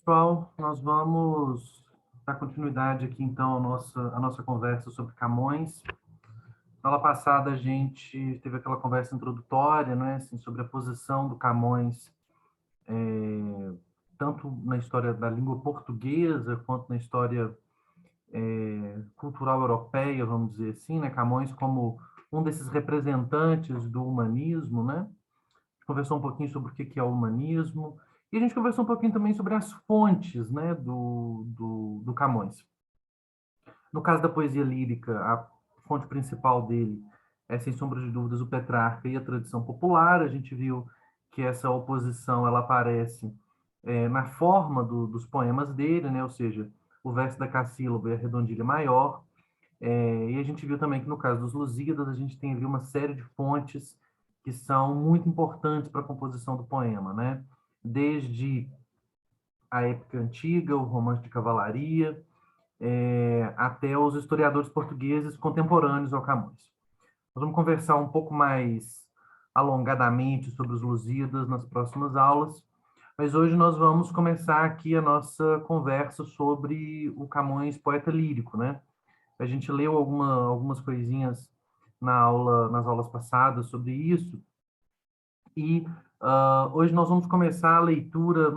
Pessoal, nós vamos dar continuidade aqui, então, à nossa conversa sobre Camões. Na aula passada, a gente teve aquela conversa introdutória, né, assim, sobre a posição do Camões, tanto na história da língua portuguesa, quanto na história cultural europeia, vamos dizer assim, né, Camões como um desses representantes do humanismo, né? Conversou um pouquinho sobre o que é o humanismo, e a gente conversou um pouquinho também sobre as fontes, né, do Camões. No caso da poesia lírica, a fonte principal dele é, sem sombra de dúvidas, o Petrarca e a tradição popular. A gente viu que essa oposição ela aparece na forma dos poemas dele, né, ou seja, o verso da cassílaba e a redondilha maior. E a gente viu também que no caso dos Lusíadas, a gente tem ali uma série de fontes que são muito importantes para a composição do poema, né? Desde a época antiga, o romance de cavalaria, até os historiadores portugueses contemporâneos ao Camões. Nós vamos conversar um pouco mais alongadamente sobre os Lusíadas nas próximas aulas, mas hoje nós vamos começar aqui a nossa conversa sobre o Camões poeta lírico, né? A gente leu algumas coisinhas nas aulas passadas sobre isso, e hoje nós vamos começar a leitura,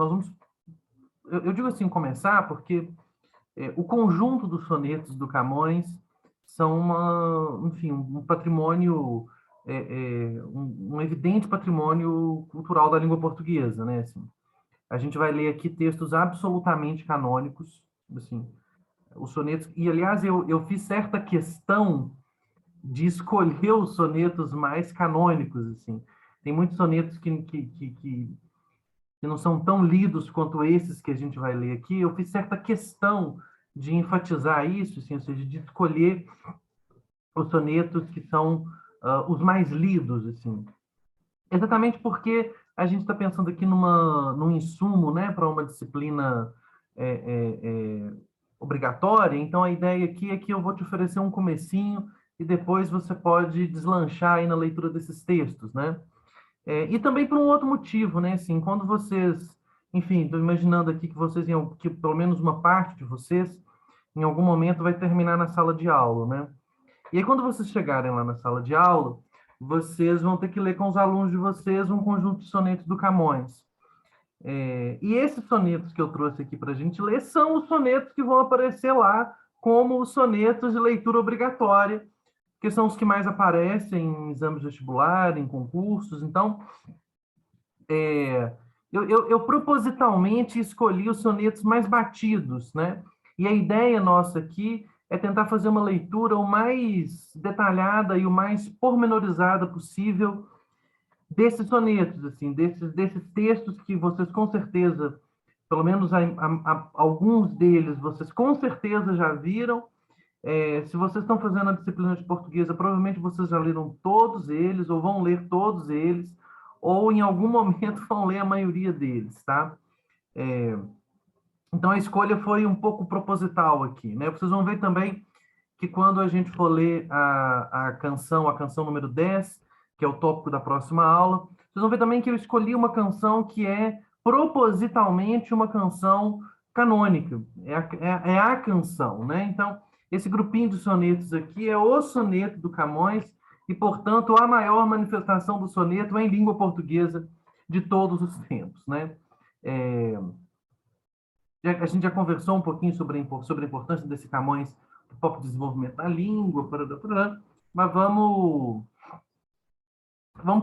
eu digo assim, começar, porque o conjunto dos sonetos do Camões são enfim, um patrimônio, um evidente patrimônio cultural da língua portuguesa, né? Assim, a gente vai ler aqui textos absolutamente canônicos, assim, os sonetos, e aliás eu fiz certa questão de escolher os sonetos mais canônicos, assim. Tem muitos sonetos que não são tão lidos quanto esses que a gente vai ler aqui. Eu fiz certa questão de enfatizar isso, assim, ou seja, de escolher os sonetos que são os mais lidos, assim. Exatamente porque a gente está pensando aqui num insumo, né, para uma disciplina é, é, é, obrigatória. Então, a ideia aqui é que eu vou te oferecer um comecinho e depois você pode deslanchar aí na leitura desses textos, né? E também por um outro motivo, né? Assim, quando vocês, enfim, estou imaginando aqui que vocês, que pelo menos uma parte de vocês, em algum momento vai terminar na sala de aula, né? E aí, quando vocês chegarem lá na sala de aula, vocês vão ter que ler com os alunos de vocês um conjunto de sonetos do Camões. E esses sonetos que eu trouxe aqui para a gente ler são os sonetos que vão aparecer lá como os sonetos de leitura obrigatória, que são os que mais aparecem em exames vestibular, em concursos. Então, eu propositalmente escolhi os sonetos mais batidos, né? E a ideia nossa aqui é tentar fazer uma leitura o mais detalhada e o mais pormenorizada possível desses sonetos, assim, desses textos que vocês com certeza, pelo menos alguns deles, vocês com certeza já viram. Se vocês estão fazendo a disciplina de portuguesa, provavelmente vocês já leram todos eles, ou vão ler todos eles, ou em algum momento vão ler a maioria deles, tá? Então a escolha foi um pouco proposital aqui, né? Vocês vão ver também que quando a gente for ler a canção número 10, que é o tópico da próxima aula, vocês vão ver também que eu escolhi uma canção que é propositalmente uma canção canônica, é a canção, né? Então, esse grupinho de sonetos aqui é o soneto do Camões e, portanto, a maior manifestação do soneto em língua portuguesa de todos os tempos, né? É, a gente já conversou um pouquinho sobre a importância desse Camões para o próprio desenvolvimento da língua, mas vamos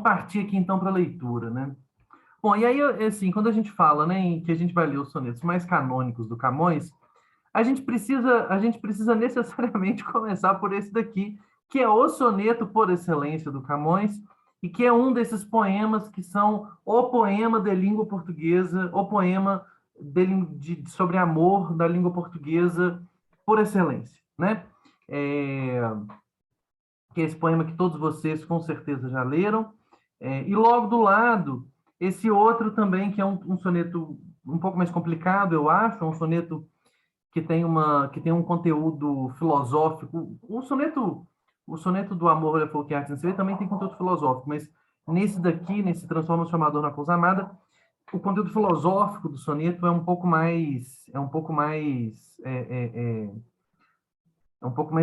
partir aqui então para a leitura, né? Bom, e aí, assim, quando a gente fala, né, em que a gente vai ler os sonetos mais canônicos do Camões, a gente precisa necessariamente começar por esse daqui, que é o soneto por excelência do Camões, e que é um desses poemas que são o poema de língua portuguesa, o poema sobre amor da língua portuguesa por excelência, né? É, que é esse poema que todos vocês com certeza já leram. E logo do lado, esse outro também, que é um soneto um pouco mais complicado, eu acho, um soneto que tem um conteúdo filosófico. O soneto do Amor, Olha Flor que Arte Sem Ser, também tem conteúdo filosófico, mas nesse daqui, nesse Transforma o Seu Amador na Coisa Amada, o conteúdo filosófico do soneto é um pouco mais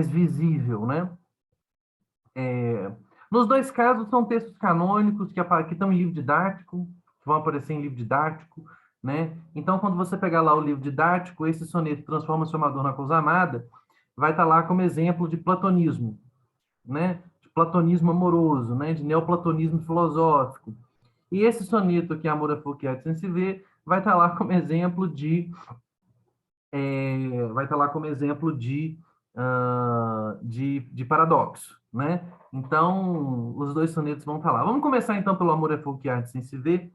visível, né? Nos dois casos, são textos canônicos que estão em livro didático, que vão aparecer em livro didático, né? Então, quando você pegar lá o livro didático, esse soneto Transforma-se o Amador na Coisa Amada, vai estar lá como exemplo de platonismo, né? De platonismo amoroso, né? De neoplatonismo filosófico. E esse soneto aqui, Amor é Fogo que há de sem se ver, vai estar lá como exemplo de paradoxo, né? Então, os dois sonetos vão estar lá. Vamos começar, então, pelo Amor é Fogo que arde sem se ver,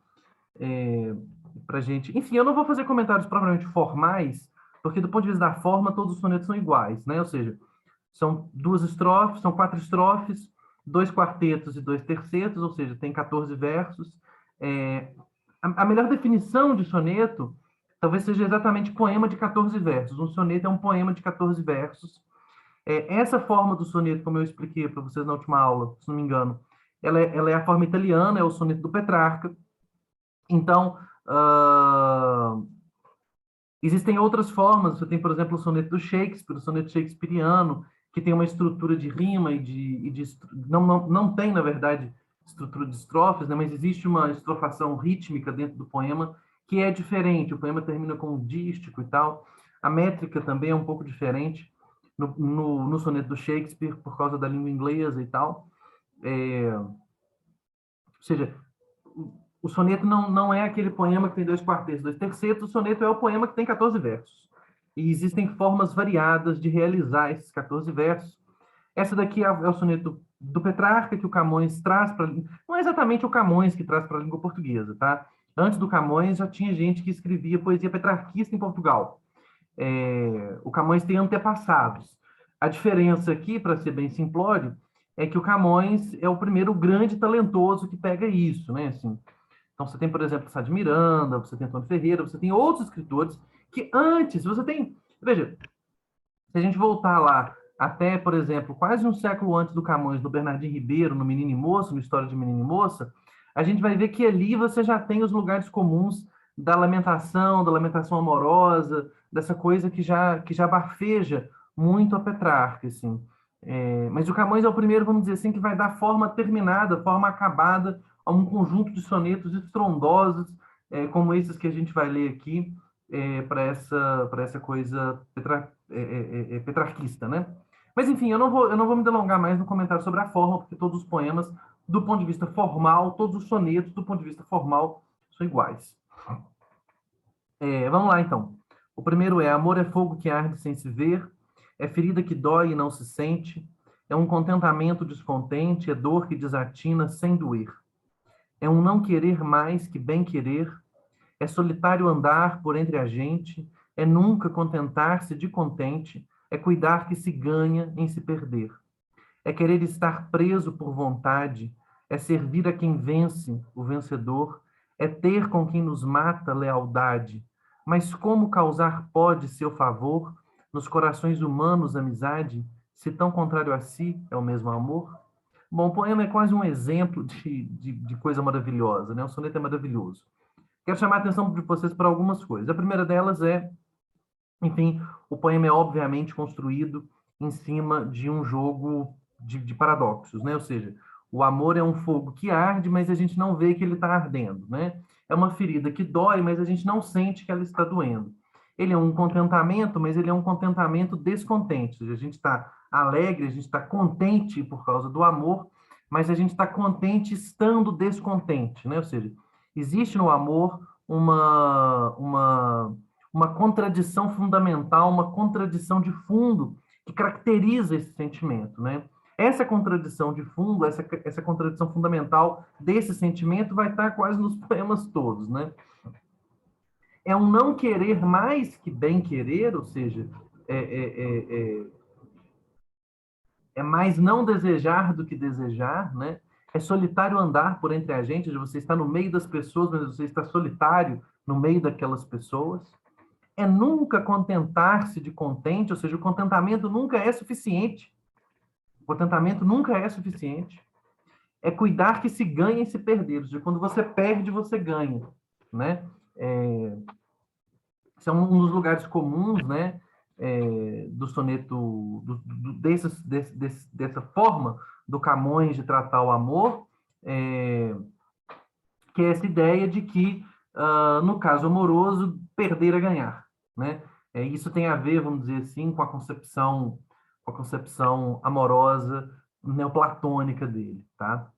para gente... Enfim, eu não vou fazer comentários propriamente formais, porque, do ponto de vista da forma, todos os sonetos são iguais, né? Ou seja, são duas estrofes, são 4 estrofes, 2 quartetos e 2 tercetos, ou seja, tem 14 versos. A melhor definição de soneto talvez seja exatamente poema de 14 versos. Um soneto é um poema de 14 versos. Essa forma do soneto, como eu expliquei para vocês na última aula, se não me engano, ela é a forma italiana, é o soneto do Petrarca. Então, existem outras formas. Você tem, por exemplo, o soneto do Shakespeare, o soneto shakespeariano, que tem uma estrutura de rima não tem, na verdade, estrutura de estrofes, né? Mas existe uma estrofação rítmica dentro do poema que é diferente. O poema termina com um dístico e tal. A métrica também é um pouco diferente no soneto do Shakespeare, por causa da língua inglesa e tal. Ou seja, o soneto não é aquele poema que tem 2 quartetos, 2 tercetos. O soneto é o poema que tem 14 versos. E existem formas variadas de realizar esses 14 versos. Essa daqui é o soneto do Petrarca, que o Camões traz para... Não é exatamente o Camões que traz para a língua portuguesa, tá? Antes do Camões, já tinha gente que escrevia poesia petrarquista em Portugal. O Camões tem antepassados. A diferença aqui, para ser bem simplório, é que o Camões é o primeiro grande talentoso que pega isso, né? Assim, então, você tem, por exemplo, Sá de Miranda, você tem Antônio Ferreira, você tem outros escritores que antes, você tem... Veja, se a gente voltar lá até, por exemplo, quase um século antes do Camões, do Bernardino Ribeiro, no Menino e Moça, no História de Menino e Moça, a gente vai ver que ali você já tem os lugares comuns da lamentação amorosa, dessa coisa que já bafeja muito a Petrarca, assim. Mas o Camões é o primeiro, vamos dizer assim, que vai dar forma terminada, forma acabada a um conjunto de sonetos estrondosos, como esses que a gente vai ler aqui, para essa coisa petrarquista, né? Mas, enfim, eu não vou me delongar mais no comentário sobre a forma, porque todos os poemas, do ponto de vista formal, todos os sonetos, do ponto de vista formal, são iguais. Vamos lá, então. O primeiro é: amor é fogo que arde sem se ver, é ferida que dói e não se sente, é um contentamento descontente, é dor que desatina sem doer. É um não querer mais que bem querer, é solitário andar por entre a gente, é nunca contentar-se de contente, é cuidar que se ganha em se perder. É querer estar preso por vontade, é servir a quem vence, o vencedor, é ter com quem nos mata lealdade. Mas como causar pode seu favor nos corações humanos amizade, se tão contrário a si é o mesmo amor? Bom, o poema é quase um exemplo de coisa maravilhosa, né? O soneto é maravilhoso. Quero chamar a atenção de vocês para algumas coisas. A primeira delas é, enfim, o poema é obviamente construído em cima de um jogo de paradoxos, né? Ou seja, o amor é um fogo que arde, mas a gente não vê que ele está ardendo, né? É uma ferida que dói, mas a gente não sente que ela está doendo. Ele é um contentamento, mas ele é um contentamento descontente. Ou seja, a gente está alegre, a gente está contente por causa do amor, mas a gente está contente estando descontente, né? Ou seja, existe no amor uma contradição fundamental, uma contradição de fundo que caracteriza esse sentimento, né? Essa contradição de fundo, essa contradição fundamental desse sentimento vai estar quase nos poemas todos, né? É um não querer mais que bem querer, ou seja, é, é, é, é mais não desejar do que desejar, né? É solitário andar por entre a gente, você está no meio das pessoas, mas você está solitário no meio daquelas pessoas. É nunca contentar-se de contente, ou seja, o contentamento nunca é suficiente. O contentamento nunca é suficiente. É cuidar que se ganha e se perder, ou seja, quando você perde, você ganha, né? São um dos lugares comuns, né, do soneto, dessa forma do Camões de tratar o amor, que é essa ideia de que, no caso amoroso, perder é ganhar, né? Isso tem a ver, vamos dizer assim, com a concepção amorosa neoplatônica dele, tá?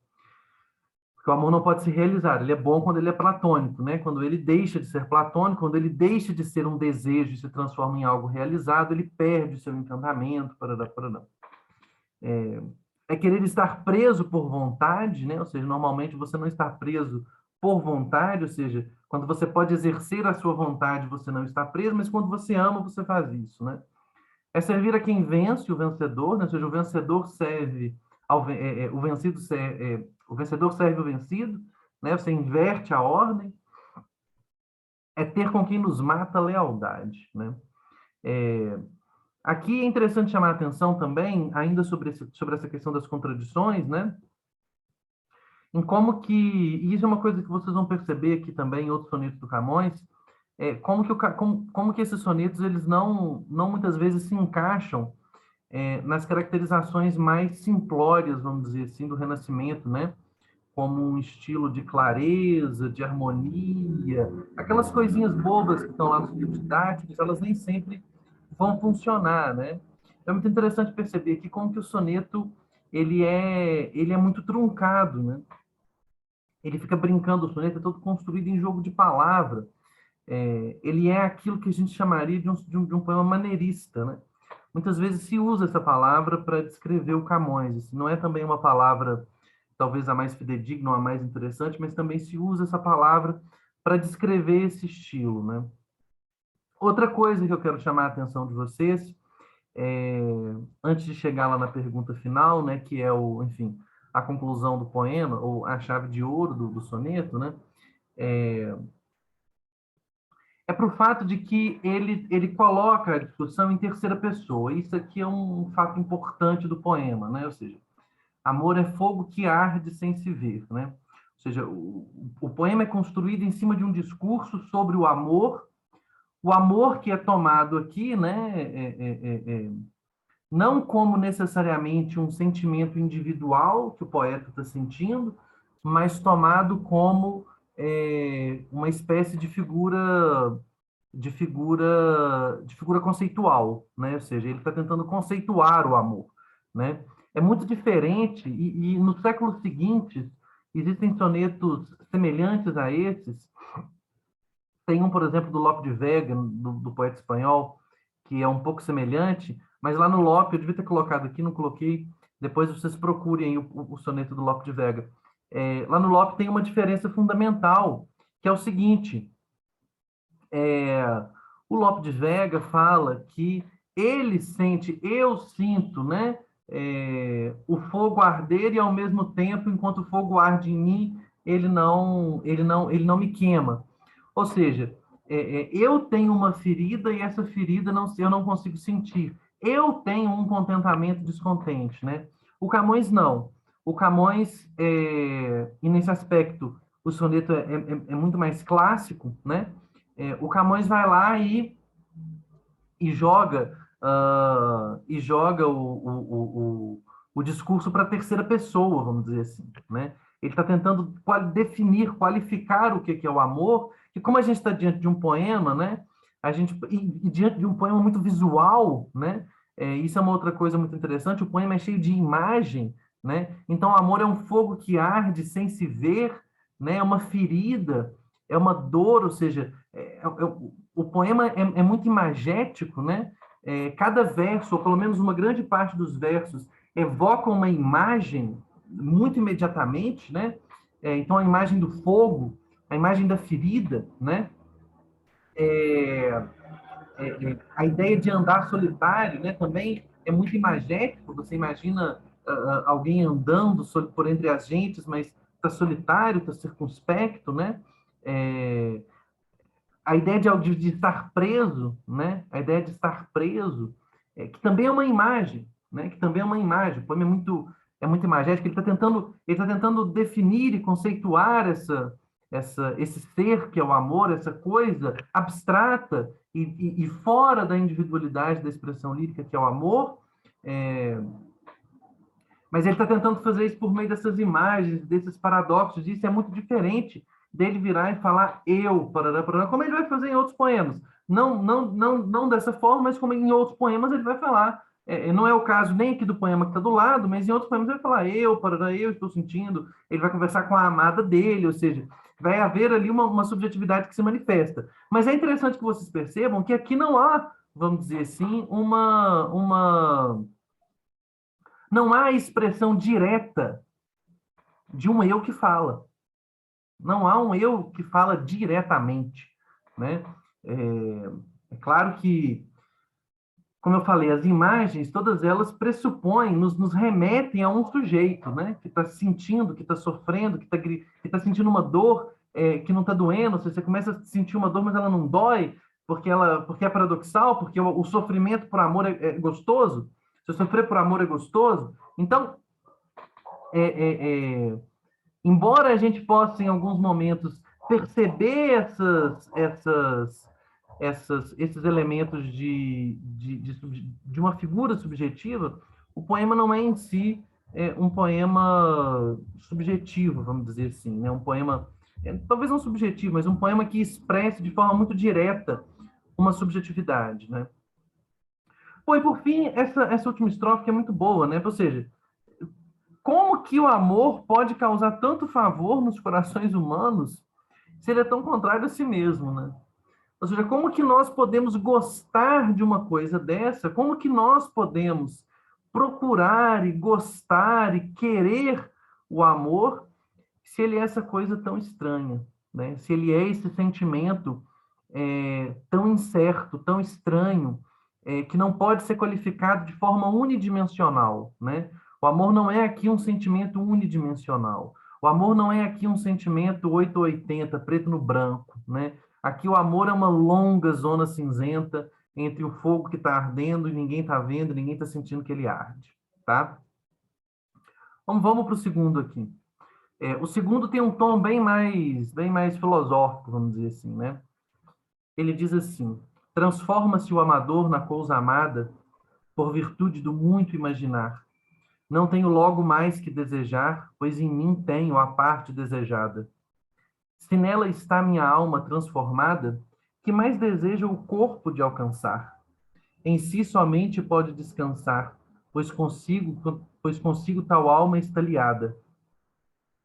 Porque o amor não pode se realizar, ele é bom quando ele é platônico, né? Quando ele deixa de ser platônico, quando ele deixa de ser um desejo e se transforma em algo realizado, ele perde o seu encantamento, parará, parará. É querer estar preso por vontade, né? Ou seja, normalmente você não está preso por vontade, ou seja, quando você pode exercer a sua vontade, você não está preso, mas quando você ama, você faz isso, né? É servir a quem vence, o vencedor, né? Ou seja, o vencedor serve o vencido o vencedor serve o vencido, né? Você inverte a ordem. É ter com quem nos mata a lealdade, né? Aqui é interessante chamar a atenção também, ainda sobre essa questão das contradições, né? Em como que, e isso é uma coisa que vocês vão perceber aqui também em outros sonetos do Camões, como que esses sonetos, eles não muitas vezes se encaixam nas caracterizações mais simplórias, vamos dizer assim, do Renascimento, né? Como um estilo de clareza, de harmonia, aquelas coisinhas bobas que estão lá nos livros didáticos, elas nem sempre vão funcionar, né? É muito interessante perceber aqui como que o soneto ele é muito truncado, né? Ele fica brincando, o soneto é todo construído em jogo de palavra. Ele é aquilo que a gente chamaria de um poema maneirista, né? Muitas vezes se usa essa palavra para descrever o Camões. Assim, não é também uma palavra, talvez a mais fidedigna, ou a mais interessante, mas também se usa essa palavra para descrever esse estilo, né? Outra coisa que eu quero chamar a atenção de vocês, antes de chegar lá na pergunta final, né, que é enfim, a conclusão do poema, ou a chave de ouro do soneto, né? Para o fato de que ele coloca a discussão em terceira pessoa. Isso aqui é um fato importante do poema, né? Ou seja, amor é fogo que arde sem se ver, né? Ou seja, o poema é construído em cima de um discurso sobre o amor que é tomado aqui, né? Não como necessariamente um sentimento individual que o poeta está sentindo, mas tomado como uma espécie de figura conceitual, né? Ou seja, ele está tentando conceituar o amor, né? É muito diferente e nos séculos seguintes existem sonetos semelhantes a esses. Tem um, por exemplo, do Lope de Vega, do poeta espanhol, que é um pouco semelhante, mas lá no Lope, eu devia ter colocado aqui, não coloquei, depois vocês procurem o soneto do Lope de Vega. Lá no Lope tem uma diferença fundamental, que é o seguinte: é, o Lope de Vega fala que ele sente, eu sinto, né, o fogo arder e ao mesmo tempo, enquanto o fogo arde em mim, ele não me queima. Ou seja, eu tenho uma ferida e essa ferida eu não consigo sentir. Eu tenho um contentamento descontente, né? O Camões não. O Camões, e nesse aspecto, o soneto é muito mais clássico, né? O Camões vai lá e joga o discurso para a terceira pessoa, vamos dizer assim, né? Ele está tentando definir, qualificar o que é o amor, e como a gente está diante de um poema, né? E diante de um poema muito visual, né? Isso é uma outra coisa muito interessante. O poema é cheio de imagem, né? Então, o amor é um fogo que arde sem se ver, né? É uma ferida, é uma dor, ou seja, o poema é muito imagético, né? Cada verso, ou pelo menos uma grande parte dos versos, evoca uma imagem muito imediatamente, né? Então, a imagem do fogo, a imagem da ferida, né? A ideia de andar solitário, né? Também é muito imagético. Você imagina alguém andando por entre as gentes, mas está solitário, está circunspecto, né? É, a ideia de estar preso, né? A ideia de estar preso, que também é uma imagem, né? Que também é uma imagem. O poema é muito imagético. Ele está tentando definir e conceituar esse ser que é o amor, essa coisa abstrata e fora da individualidade da expressão lírica que é o amor, é, mas ele está tentando fazer isso por meio dessas imagens, desses paradoxos. Isso é muito diferente dele virar e falar eu, parará, parará, como ele vai fazer em outros poemas. Não dessa forma, mas como em outros poemas ele vai falar. Não é o caso nem aqui do poema que está do lado, mas em outros poemas ele vai falar eu, parará, eu estou sentindo. Ele vai conversar com a amada dele, ou seja, vai haver ali uma subjetividade que se manifesta. Mas é interessante que vocês percebam que aqui não há, vamos dizer assim, não há expressão direta de um eu que fala. Não há um eu que fala diretamente, né? É claro que, como eu falei, as imagens, todas elas pressupõem, nos remetem a um sujeito, né? Que está sentindo, que está sofrendo, que tá sentindo uma dor que não está doendo. Você começa a sentir uma dor, mas ela não dói, porque é paradoxal, porque o sofrimento por amor é gostoso. Se sofrer por amor é gostoso. Então, é, é, é, embora a gente possa, em alguns momentos, perceber esses elementos de uma figura subjetiva, o poema não é em si um poema subjetivo, vamos dizer assim, né? Um poema, talvez não subjetivo, mas um poema que expresse de forma muito direta uma subjetividade, né? Pô, e por fim, essa última estrofe que é muito boa, né? Ou seja, como que o amor pode causar tanto favor nos corações humanos se ele é tão contrário a si mesmo, né? Ou seja, como que nós podemos gostar de uma coisa dessa? Como que nós podemos procurar e gostar e querer o amor se ele é essa coisa tão estranha, né? Se ele é esse sentimento tão incerto, tão estranho, que não pode ser qualificado de forma unidimensional, né? O amor não é aqui um sentimento unidimensional. O amor não é aqui um sentimento 880, preto no branco, né? Aqui o amor é uma longa zona cinzenta entre o fogo que está ardendo e ninguém está vendo, ninguém está sentindo que ele arde, tá? Vamos para o segundo aqui. O segundo tem um tom bem mais filosófico, vamos dizer assim, né? Ele diz assim: transforma-se o amador na coisa amada por virtude do muito imaginar. Não tenho logo mais que desejar, pois em mim tenho a parte desejada. Se nela está minha alma transformada, que mais deseja o corpo de alcançar? Em si somente pode descansar, pois consigo tal alma estaliada.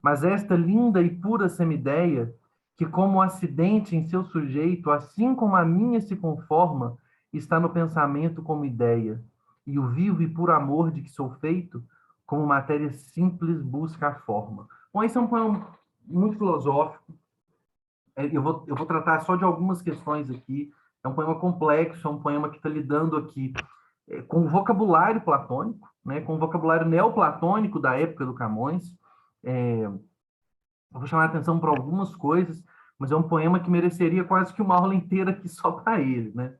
Mas esta linda e pura semideia, que como um acidente em seu sujeito, assim como a minha se conforma, está no pensamento como ideia, e o vivo e puro amor de que sou feito, como matéria simples busca a forma. Bom, esse é um poema muito filosófico. Eu vou tratar só de algumas questões aqui. É um poema complexo, é um poema que está lidando aqui com o vocabulário platônico, né, com o vocabulário neoplatônico da época do Camões. Eu vou chamar a atenção para algumas coisas, mas é um poema que mereceria quase que uma aula inteira aqui só para ele, né?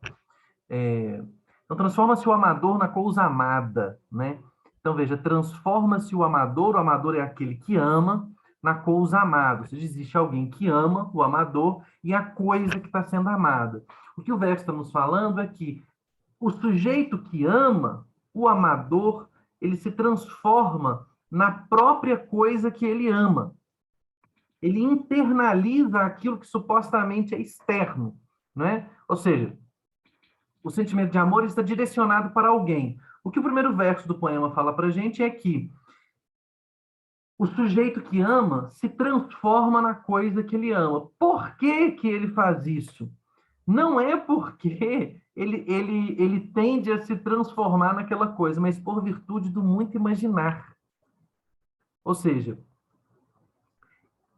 Então, transforma-se o amador na coisa amada, né? Então, veja, transforma-se o amador é aquele que ama, na coisa amada. Ou seja, existe alguém que ama o amador e a coisa que está sendo amada. O que o verso está nos falando é que o sujeito que ama, o amador, ele se transforma na própria coisa que ele ama. Ele internaliza aquilo que supostamente é externo, né? Ou seja, o sentimento de amor está direcionado para alguém. O que o primeiro verso do poema fala para a gente é que o sujeito que ama se transforma na coisa que ele ama. Por que que ele faz isso? Não é porque ele tende a se transformar naquela coisa, mas por virtude do muito imaginar. Ou seja,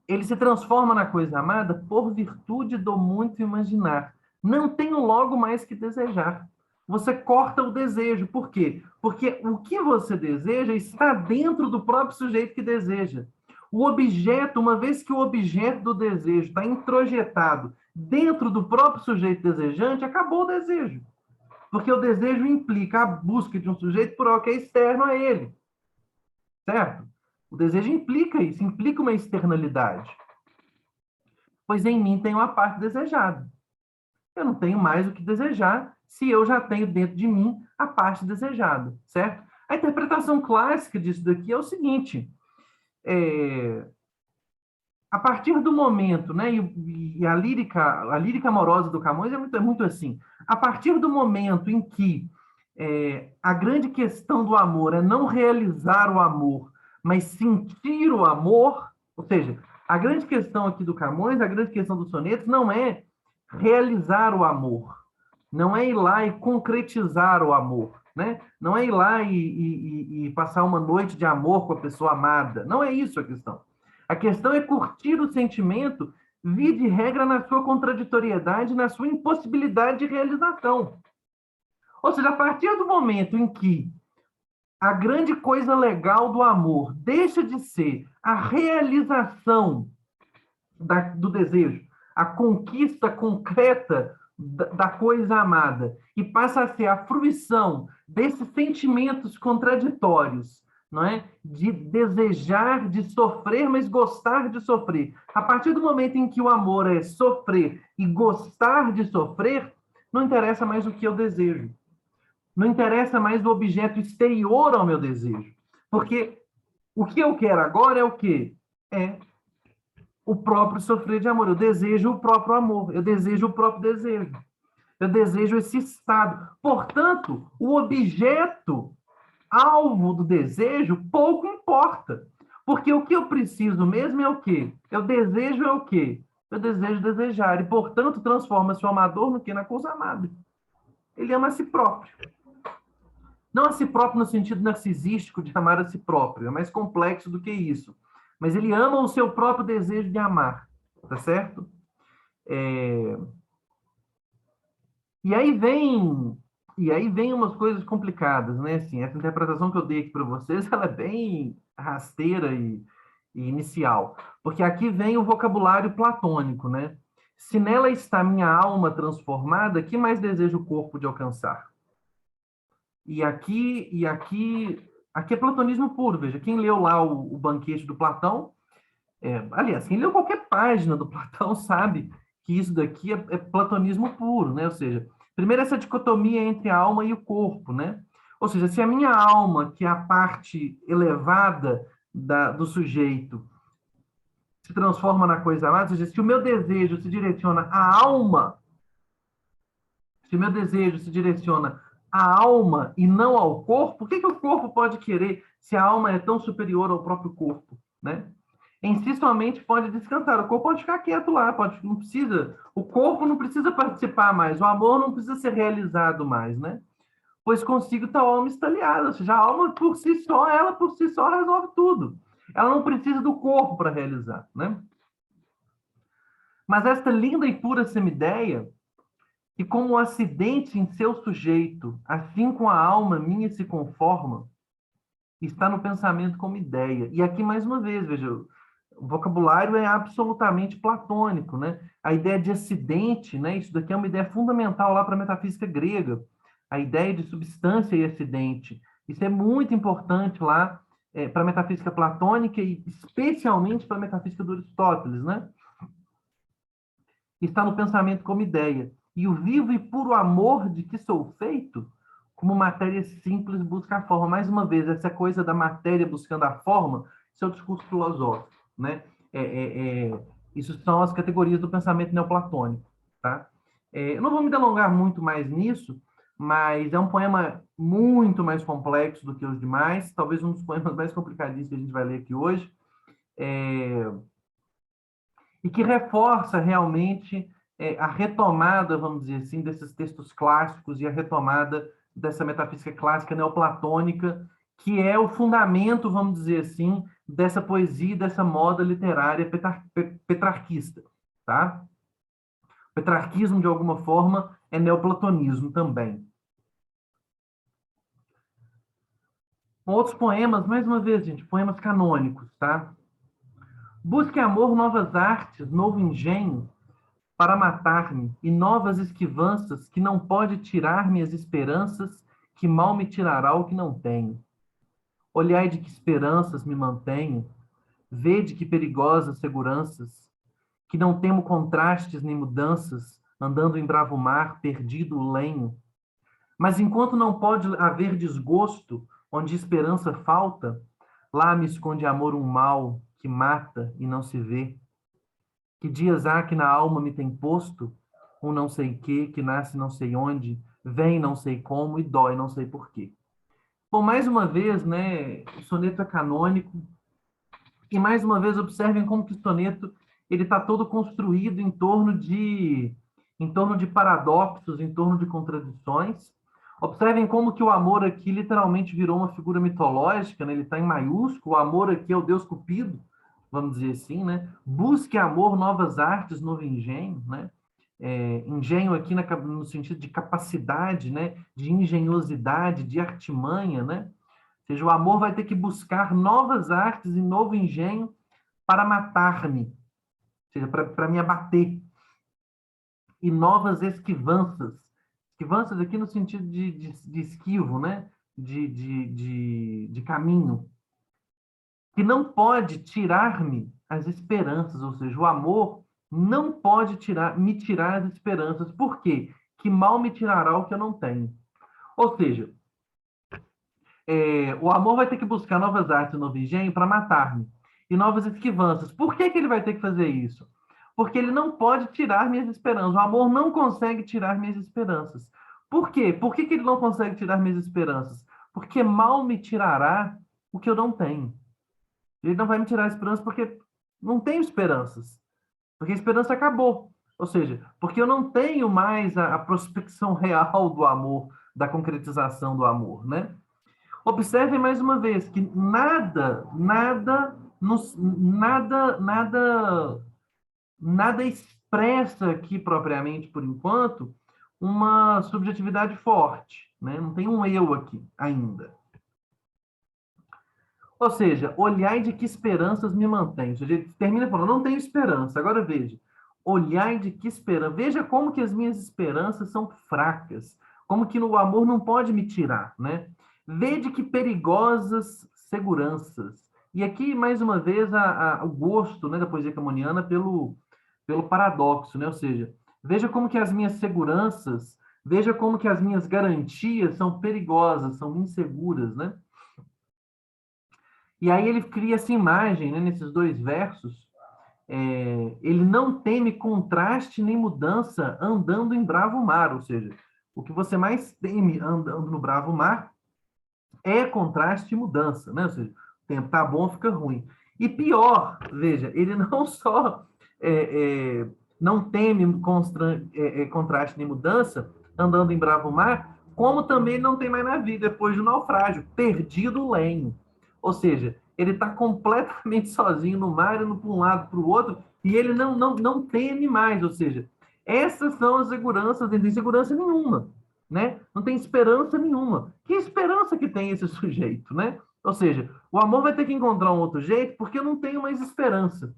ele se transforma na coisa amada por virtude do muito imaginar. Não tenho logo mais que desejar. Você corta o desejo. Por quê? Porque o que você deseja está dentro do próprio sujeito que deseja. O objeto, uma vez que o objeto do desejo está introjetado dentro do próprio sujeito desejante, acabou o desejo. Porque o desejo implica a busca de um sujeito por algo que é externo a ele. Certo? O desejo implica isso, implica uma externalidade. pois em mim tenho a parte desejada. Eu não tenho mais o que desejar se eu já tenho dentro de mim a parte desejada, certo? A interpretação clássica disso daqui é o seguinte: a partir do momento, né, e a lírica amorosa do Camões é muito assim, a partir do momento em que a grande questão do amor é não realizar o amor, mas sentir o amor, ou seja, a grande questão aqui do Camões, a grande questão dos sonetos não é realizar o amor, não é ir lá e concretizar o amor, né? Não é ir lá e passar uma noite de amor com a pessoa amada, não é isso a questão. A questão é curtir o sentimento, via de regra na sua contraditoriedade, na sua impossibilidade de realização. Ou seja, a partir do momento em que a grande coisa legal do amor deixa de ser a realização do desejo, a conquista concreta da coisa amada, e passa a ser a fruição desses sentimentos contraditórios, não é? De desejar, de sofrer, mas gostar de sofrer. A partir do momento em que o amor é sofrer e gostar de sofrer, não interessa mais o que eu desejo. Não interessa mais o objeto exterior ao meu desejo. Porque o que eu quero agora é o quê? É o próprio sofrer de amor. Eu desejo o próprio amor. Eu desejo o próprio desejo. Eu desejo esse estado. Portanto, o objeto alvo do desejo pouco importa. Porque o que eu preciso mesmo é o quê? Eu desejo é o quê? Eu desejo desejar. E, portanto, transforma-se o amador no quê? Na coisa amada. Ele ama a si próprio. Não a si próprio no sentido narcisístico de amar a si próprio. É mais complexo do que isso. Mas ele ama o seu próprio desejo de amar. Tá certo? E aí vem umas coisas complicadas, né? Assim, essa interpretação que eu dei aqui para vocês, ela é bem rasteira e inicial, porque aqui vem o vocabulário platônico, né? Se nela está minha alma transformada, que mais deseja o corpo de alcançar? Aqui é platonismo puro. Veja, quem leu lá o Banquete do Platão, aliás, quem leu qualquer página do Platão sabe que isso daqui é platonismo puro, né? Ou seja, primeiro essa dicotomia entre a alma e o corpo, né? Ou seja, se a minha alma, que é a parte elevada do sujeito, se transforma na coisa amada, ou seja, se o meu desejo se direciona à alma, se o meu desejo se direciona à alma e não ao corpo, o que o corpo pode querer se a alma é tão superior ao próprio corpo, né? Em si somente pode descansar, o corpo pode ficar quieto lá, não precisa, o corpo não precisa participar mais, o amor não precisa ser realizado mais, né? Pois consigo tal alma estaliada, ou seja, a alma por si só, ela por si só resolve tudo. Ela não precisa do corpo para realizar, né? Mas esta linda e pura semideia, que como um acidente em seu sujeito, assim com a alma minha se conforma, está no pensamento como ideia. E aqui, mais uma vez, veja, o vocabulário é absolutamente platônico, né? A ideia de acidente, né? Isso daqui é uma ideia fundamental lá para a metafísica grega. A ideia de substância e acidente. Isso é muito importante lá para a metafísica platônica e especialmente para a metafísica do Aristóteles, né? Está no pensamento como ideia. E o vivo e puro amor de que sou feito, como matéria simples busca a forma. Mais uma vez, essa coisa da matéria buscando a forma, isso é o discurso filosófico, né? Isso são as categorias do pensamento neoplatônico, tá? Eu não vou me delongar muito mais nisso, mas é um poema muito mais complexo do que os demais, talvez um dos poemas mais complicadíssimos que a gente vai ler aqui hoje, e que reforça realmente a retomada, vamos dizer assim, desses textos clássicos e a retomada dessa metafísica clássica neoplatônica, que é o fundamento, vamos dizer assim, dessa poesia, dessa moda literária petrarquista, tá? O petrarquismo, de alguma forma, é neoplatonismo também. Outros poemas, mais uma vez, gente, poemas canônicos, tá? Busque amor, novas artes, novo engenho, para matar-me, e novas esquivanças que não pode tirar-me as esperanças, que mal me tirará o que não tenho. Olhai de que esperanças me mantenho, vede que perigosas seguranças, que não temo contrastes nem mudanças, andando em bravo mar, perdido o lenho. Mas enquanto não pode haver desgosto, onde esperança falta, lá me esconde amor um mal que mata e não se vê. Que dias há que na alma me tem posto um não sei quê, que nasce não sei onde, vem não sei como e dói não sei por quê. Bom, mais uma vez, né, o soneto é canônico, e mais uma vez observem como que o soneto ele está todo construído em torno de paradoxos, em torno de contradições. Observem como que o amor aqui literalmente virou uma figura mitológica, né? Ele está em maiúsculo, o amor aqui é o Deus Cupido, vamos dizer assim, né? Busque amor, novas artes, novo engenho, né? Engenho aqui no sentido de capacidade, né? De engenhosidade, de artimanha, né? Ou seja, o amor vai ter que buscar novas artes e novo engenho para matar-me, ou seja, para me abater. E novas esquivanças. Esquivanças aqui no sentido de esquivo, né? De caminho. Que não pode tirar-me as esperanças, ou seja, o amor não pode me tirar as esperanças. Por quê? Que mal me tirará o que eu não tenho. Ou seja, o amor vai ter que buscar novas artes, novo engenho para matar-me. E novas esquivanças. Por que que ele vai ter que fazer isso? Porque ele não pode tirar minhas esperanças. O amor não consegue tirar minhas esperanças. Por quê? Por que que ele não consegue tirar minhas esperanças? Porque mal me tirará o que eu não tenho. Ele não vai me tirar a esperança porque não tenho esperanças. Porque a esperança acabou. Ou seja, porque eu não tenho mais a prospecção real do amor, da concretização do amor, né? Observem mais uma vez que nada expressa aqui propriamente, por enquanto, uma subjetividade forte, né? Não tem um eu aqui ainda. Ou seja, olhai de que esperanças me mantém. Ou seja, ele termina falando, não tenho esperança. Agora veja, olhai de que esperança. Veja como que as minhas esperanças são fracas. Como que o amor não pode me tirar, né? Vede que perigosas seguranças. E aqui, mais uma vez, o gosto, né, da poesia camoniana pelo paradoxo, né? Ou seja, veja como que as minhas seguranças, veja como que as minhas garantias são perigosas, são inseguras, né? E aí ele cria essa imagem, né, nesses dois versos. Ele não teme contraste nem mudança andando em bravo mar, ou seja, o que você mais teme andando no bravo mar é contraste e mudança, né? Ou seja, o tempo tá bom, fica ruim. E pior, veja, ele não só não teme contraste nem mudança andando em bravo mar, como também não tem mais na vida depois do naufrágio, perdido o lenho. Ou seja, ele está completamente sozinho no mar, indo para um lado para o outro, e ele não teme mais. Ou seja, essas são as seguranças, não tem segurança nenhuma, né? Não tem esperança nenhuma. Que esperança que tem esse sujeito, né? Ou seja, o amor vai ter que encontrar um outro jeito porque eu não tenho mais esperança.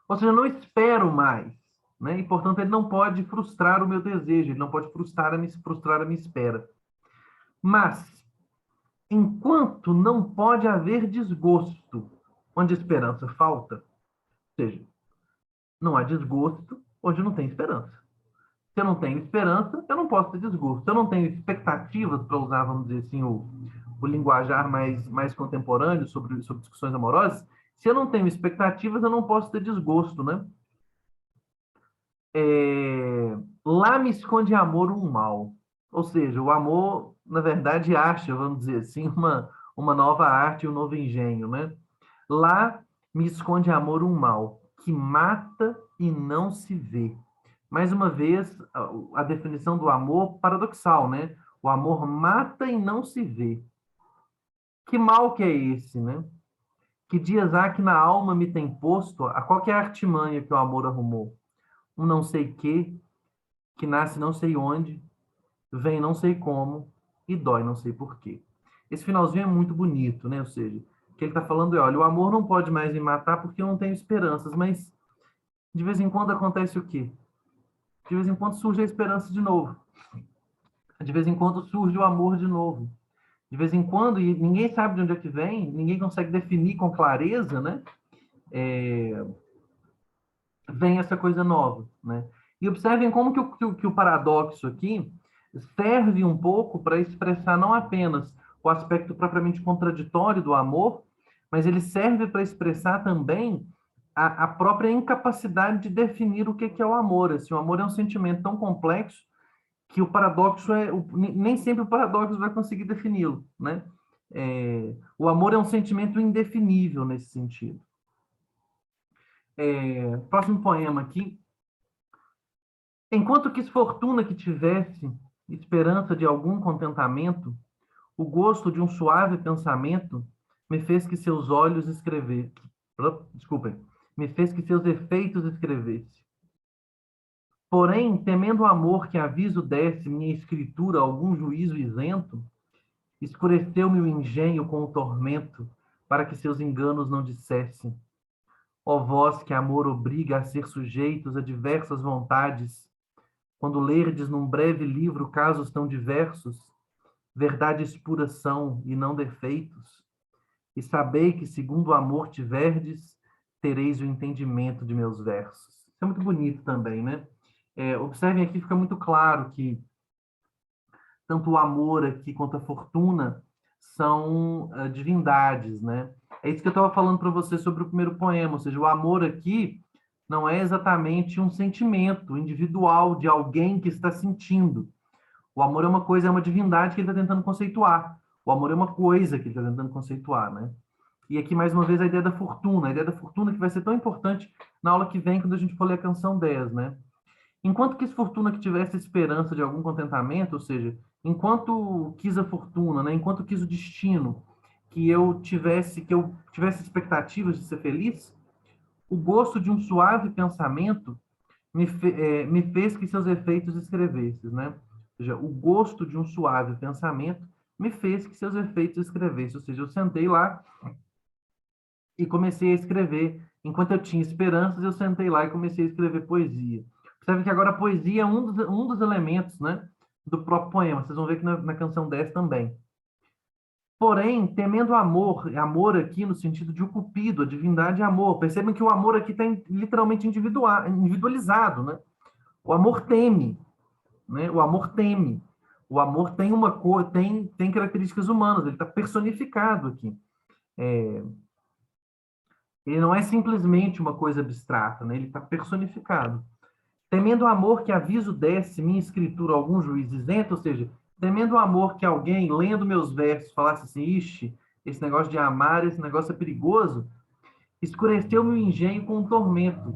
Ou seja, eu não espero mais, né? E, portanto, ele não pode frustrar o meu desejo, ele não pode frustrar a minha espera. Mas, enquanto não pode haver desgosto onde a esperança falta, ou seja, não há desgosto onde não tem esperança. Se eu não tenho esperança, eu não posso ter desgosto. Se eu não tenho expectativas, para usar, vamos dizer assim, o linguajar mais contemporâneo sobre discussões amorosas, se eu não tenho expectativas, eu não posso ter desgosto, né? Lá me esconde amor um mal. Ou seja, o amor, na verdade, acha, vamos dizer assim, uma nova arte, um novo engenho, né? Lá me esconde amor um mal, que mata e não se vê. Mais uma vez, a definição do amor paradoxal, né? O amor mata e não se vê. Que mal que é esse, né? Que dias há que na alma me tem posto a qualquer artimanha que o amor arrumou. Um não sei que nasce não sei onde, vem não sei como e dói não sei por quê. Esse finalzinho é muito bonito, né? Ou seja, o que ele está falando é, olha, o amor não pode mais me matar porque eu não tenho esperanças, mas de vez em quando acontece o quê? De vez em quando surge a esperança de novo. De vez em quando surge o amor de novo. De vez em quando, e ninguém sabe de onde é que vem, ninguém consegue definir com clareza, né? vem essa coisa nova, né? E observem como que o paradoxo aqui serve um pouco para expressar não apenas o aspecto propriamente contraditório do amor, mas ele serve para expressar também a própria incapacidade de definir o que é o amor. Assim, o amor é um sentimento tão complexo que o paradoxo nem sempre o paradoxo vai conseguir defini-lo, né? O amor é um sentimento indefinível nesse sentido. Próximo poema aqui. Enquanto quis fortuna que tivesse esperança de algum contentamento, o gosto de um suave pensamento me fez que seus olhos escrever. Desculpem, me fez que seus efeitos escrevesse. Porém, temendo o amor que aviso desse minha escritura algum juízo isento, escureceu-me o engenho com o tormento, para que seus enganos não dissessem. Ó vós que amor obriga a ser sujeitos a diversas vontades, quando lerdes num breve livro casos tão diversos, verdades puras são e não defeitos, e sabei que, segundo o amor tiverdes, tereis o entendimento de meus versos. Isso é muito bonito também, né? Observem aqui, fica muito claro que tanto o amor aqui quanto a fortuna são divindades, né? É isso que eu estava falando para você sobre o primeiro poema, ou seja, o amor aqui não é exatamente um sentimento individual de alguém que está sentindo. O amor é uma coisa, é uma divindade que ele está tentando conceituar. O amor é uma coisa que ele está tentando conceituar, né? E aqui, mais uma vez, a ideia da fortuna que vai ser tão importante na aula que vem, quando a gente for ler a canção 10, né? Enquanto quis fortuna que tivesse esperança de algum contentamento, ou seja, enquanto quis a fortuna, né? Enquanto quis o destino, que eu tivesse expectativas de ser feliz, o gosto de um suave pensamento me fez que seus efeitos escrevesses, né? Ou seja, o gosto de um suave pensamento me fez que seus efeitos escrevessem. Ou seja, eu sentei lá e comecei a escrever. Enquanto eu tinha esperanças, eu sentei lá e comecei a escrever poesia. Percebe que agora a poesia é um dos elementos, né, do próprio poema. Vocês vão ver que na canção 10 também. Porém, temendo o amor, amor aqui no sentido de o cupido, a divindade é amor. Percebem que o amor aqui está literalmente individualizado, né? O amor teme, né? O amor teme. O amor tem uma cor, tem características humanas, ele está personificado aqui. Ele não é simplesmente uma coisa abstrata, né? Ele está personificado. Temendo o amor que aviso desse minha escritura a algum juiz isento, ou seja, temendo o amor que alguém, lendo meus versos, falasse assim, ixi, esse negócio de amar, esse negócio é perigoso, escureceu meu engenho com um tormento,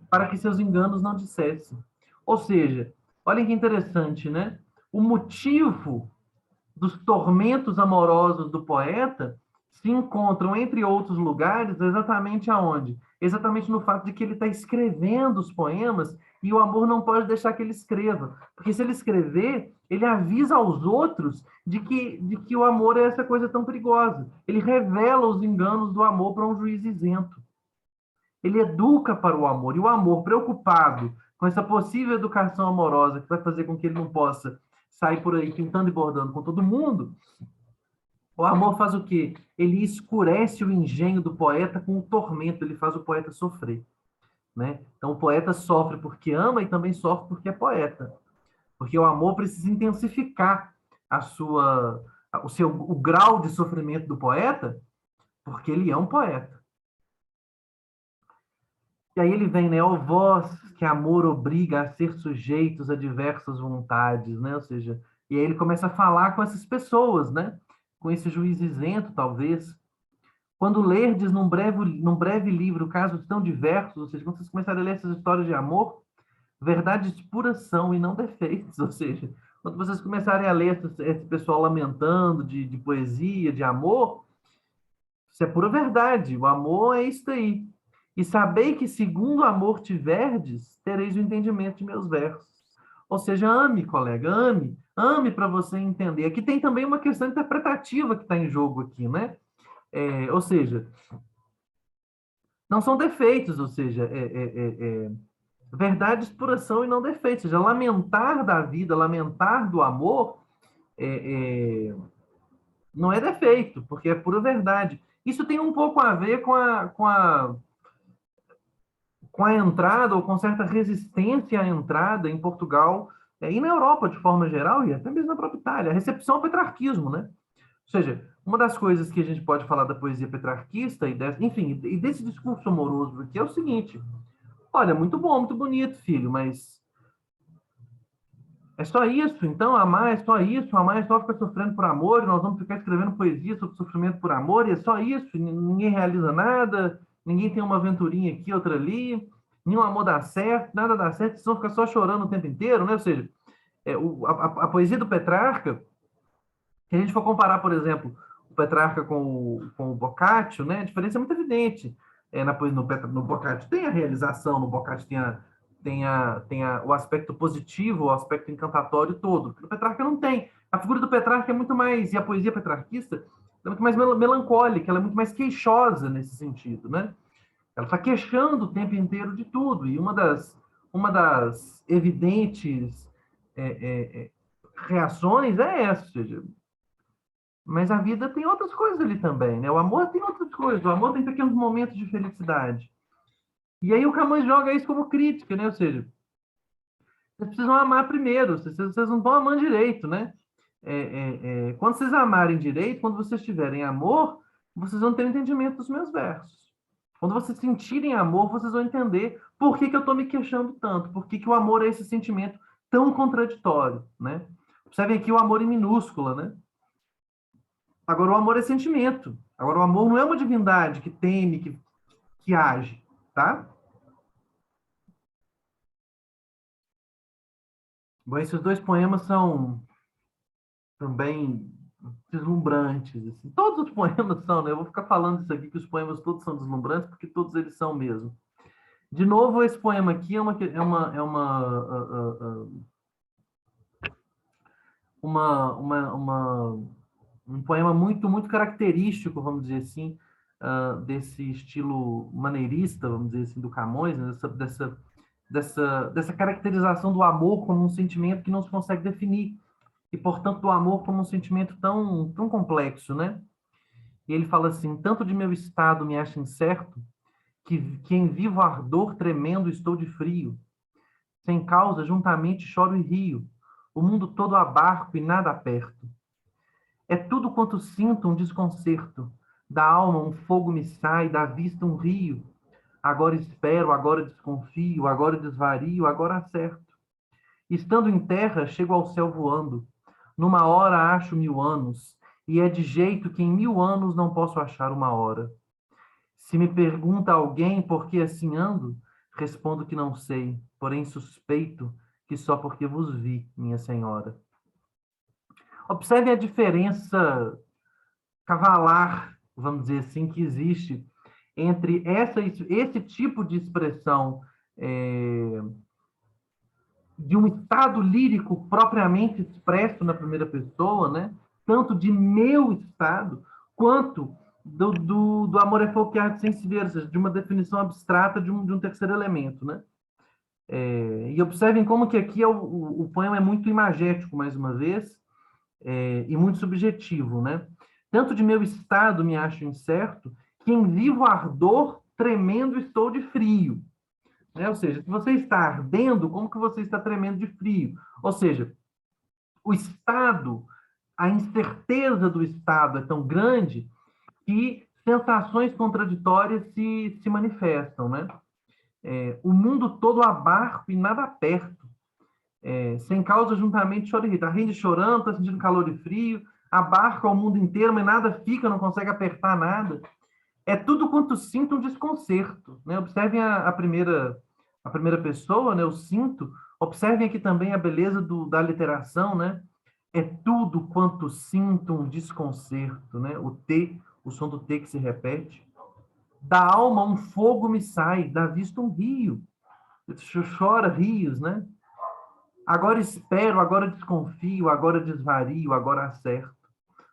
para que seus enganos não dissessem. Ou seja, olhem que interessante, né? O motivo dos tormentos amorosos do poeta se encontram, entre outros lugares, exatamente aonde? Exatamente no fato de que ele está escrevendo os poemas e o amor não pode deixar que ele escreva. Porque se ele escrever, ele avisa aos outros de que o amor é essa coisa tão perigosa. Ele revela os enganos do amor para um juiz isento. Ele educa para o amor. E o amor, preocupado com essa possível educação amorosa que vai fazer com que ele não possa sair por aí pintando e bordando com todo mundo, o amor faz o quê? Ele escurece o engenho do poeta com o tormento, ele faz o poeta sofrer, né? Então o poeta sofre porque ama e também sofre porque é poeta. Porque o amor precisa intensificar o grau de sofrimento do poeta, porque ele é um poeta. E aí ele vem, né? Ó vós que amor obriga a ser sujeitos a diversas vontades, né? Ou seja, e aí ele começa a falar com essas pessoas, né? Com esse juiz isento, talvez. Quando lerdes num breve livro casos tão diversos, ou seja, quando vocês começarem a ler essas histórias de amor, verdades puras são e não defeitos, ou seja, quando vocês começarem a ler esse pessoal lamentando de poesia, de amor, isso é pura verdade, o amor é isso aí. E sabei que, segundo o amor tiverdes, tereis o entendimento de meus versos. Ou seja, ame, colega, ame. Ame para você entender. Aqui tem também uma questão interpretativa que está em jogo aqui, né? Ou seja, não são defeitos, ou seja, verdades puras são e não defeitos. Ou seja, lamentar da vida, lamentar do amor, não é defeito, porque é pura verdade. Isso tem um pouco a ver com com a entrada ou com certa resistência à entrada em Portugal e na Europa de forma geral e até mesmo na própria Itália, a recepção ao petrarquismo, né? Ou seja, uma das coisas que a gente pode falar da poesia petrarquista enfim, e desse discurso amoroso aqui é o seguinte: olha, muito bom, muito bonito, filho, mas é só isso, então amar é só isso, amar é só ficar sofrendo por amor, e nós vamos ficar escrevendo poesia sobre sofrimento por amor, e é só isso, ninguém realiza nada, ninguém tem uma aventurinha aqui, outra ali, nenhum amor dá certo, nada dá certo, vocês vão ficar só chorando o tempo inteiro, né? Ou seja, a poesia do Petrarca, se a gente for comparar, por exemplo, o Petrarca com o Boccaccio, né, a diferença é muito evidente. No Boccaccio tem a realização, no Boccaccio o aspecto positivo, o aspecto encantatório todo, que o Petrarca não tem. A figura do Petrarca é muito mais, e a poesia petrarquista é muito mais melancólica, ela é muito mais queixosa nesse sentido, né? Ela está queixando o tempo inteiro de tudo, e uma das evidentes é, é, é, reações é essa, ou seja, mas a vida tem outras coisas ali também, né? O amor tem outras coisas, o amor tem pequenos momentos de felicidade. E aí o Camões joga isso como crítica, né? Ou seja, vocês precisam amar primeiro, vocês não estão amando direito, né? Quando vocês amarem direito, quando vocês tiverem amor, vocês vão ter entendimento dos meus versos. Quando vocês sentirem amor, vocês vão entender por que eu estou me queixando tanto, por que o amor é esse sentimento tão contraditório, né? Observem aqui o amor em minúscula, né? Agora, o amor é sentimento. Agora, o amor não é uma divindade que teme, que age, tá? Bom, esses dois poemas são também deslumbrantes. Assim. Todos os poemas são, né? Eu vou ficar falando isso aqui, que os poemas todos são deslumbrantes, porque todos eles são mesmo. De novo, esse poema aqui um poema muito, muito característico, vamos dizer assim, desse estilo maneirista, vamos dizer assim, do Camões, né? Dessa caracterização do amor como um sentimento que não se consegue definir, e, portanto, do amor como um sentimento tão, tão complexo, né? E ele fala assim: tanto de meu estado me acho incerto, que em vivo ardor tremendo estou de frio. Sem causa, juntamente choro e rio. O mundo todo abarco e nada aperto. É tudo quanto sinto um desconcerto. Da alma um fogo me sai, da vista um rio. Agora espero, agora desconfio, agora desvario, agora acerto. Estando em terra, chego ao céu voando. Numa hora acho 1000 anos, e é de jeito que em 1000 anos não posso achar uma hora. Se me pergunta alguém por que assim ando, respondo que não sei, porém suspeito que só porque vos vi, minha senhora. Observe a diferença cavalar, vamos dizer assim, que existe entre esse tipo de expressão de um estado lírico propriamente expresso na primeira pessoa, né? Tanto de meu estado, quanto do amor é fogo que há de sensibilidade, ou seja, de uma definição abstrata de um terceiro elemento, né? E observem como que aqui o poema é muito imagético, mais uma vez, e muito subjetivo, né? Tanto de meu estado me acho incerto, que em vivo ardor tremendo estou de frio. Né? Ou seja, se você está ardendo, como que você está tremendo de frio? Ou seja, o estado, a incerteza do estado é tão grande que sensações contraditórias se manifestam, né? O mundo todo abarco e nada perto. Sem causa, juntamente chora e ri. Está rindo e chorando, está sentindo calor e frio, abarca o mundo inteiro, mas nada fica, não consegue apertar nada. É tudo quanto sinto um desconcerto. Né? Observem a primeira pessoa, né? Eu sinto. Observem aqui também a beleza da literação, né? É tudo quanto sinto um desconcerto, né? O som do T que se repete. Da alma um fogo me sai, da vista um rio. Chora rios, né? Agora espero, agora desconfio, agora desvario, agora acerto.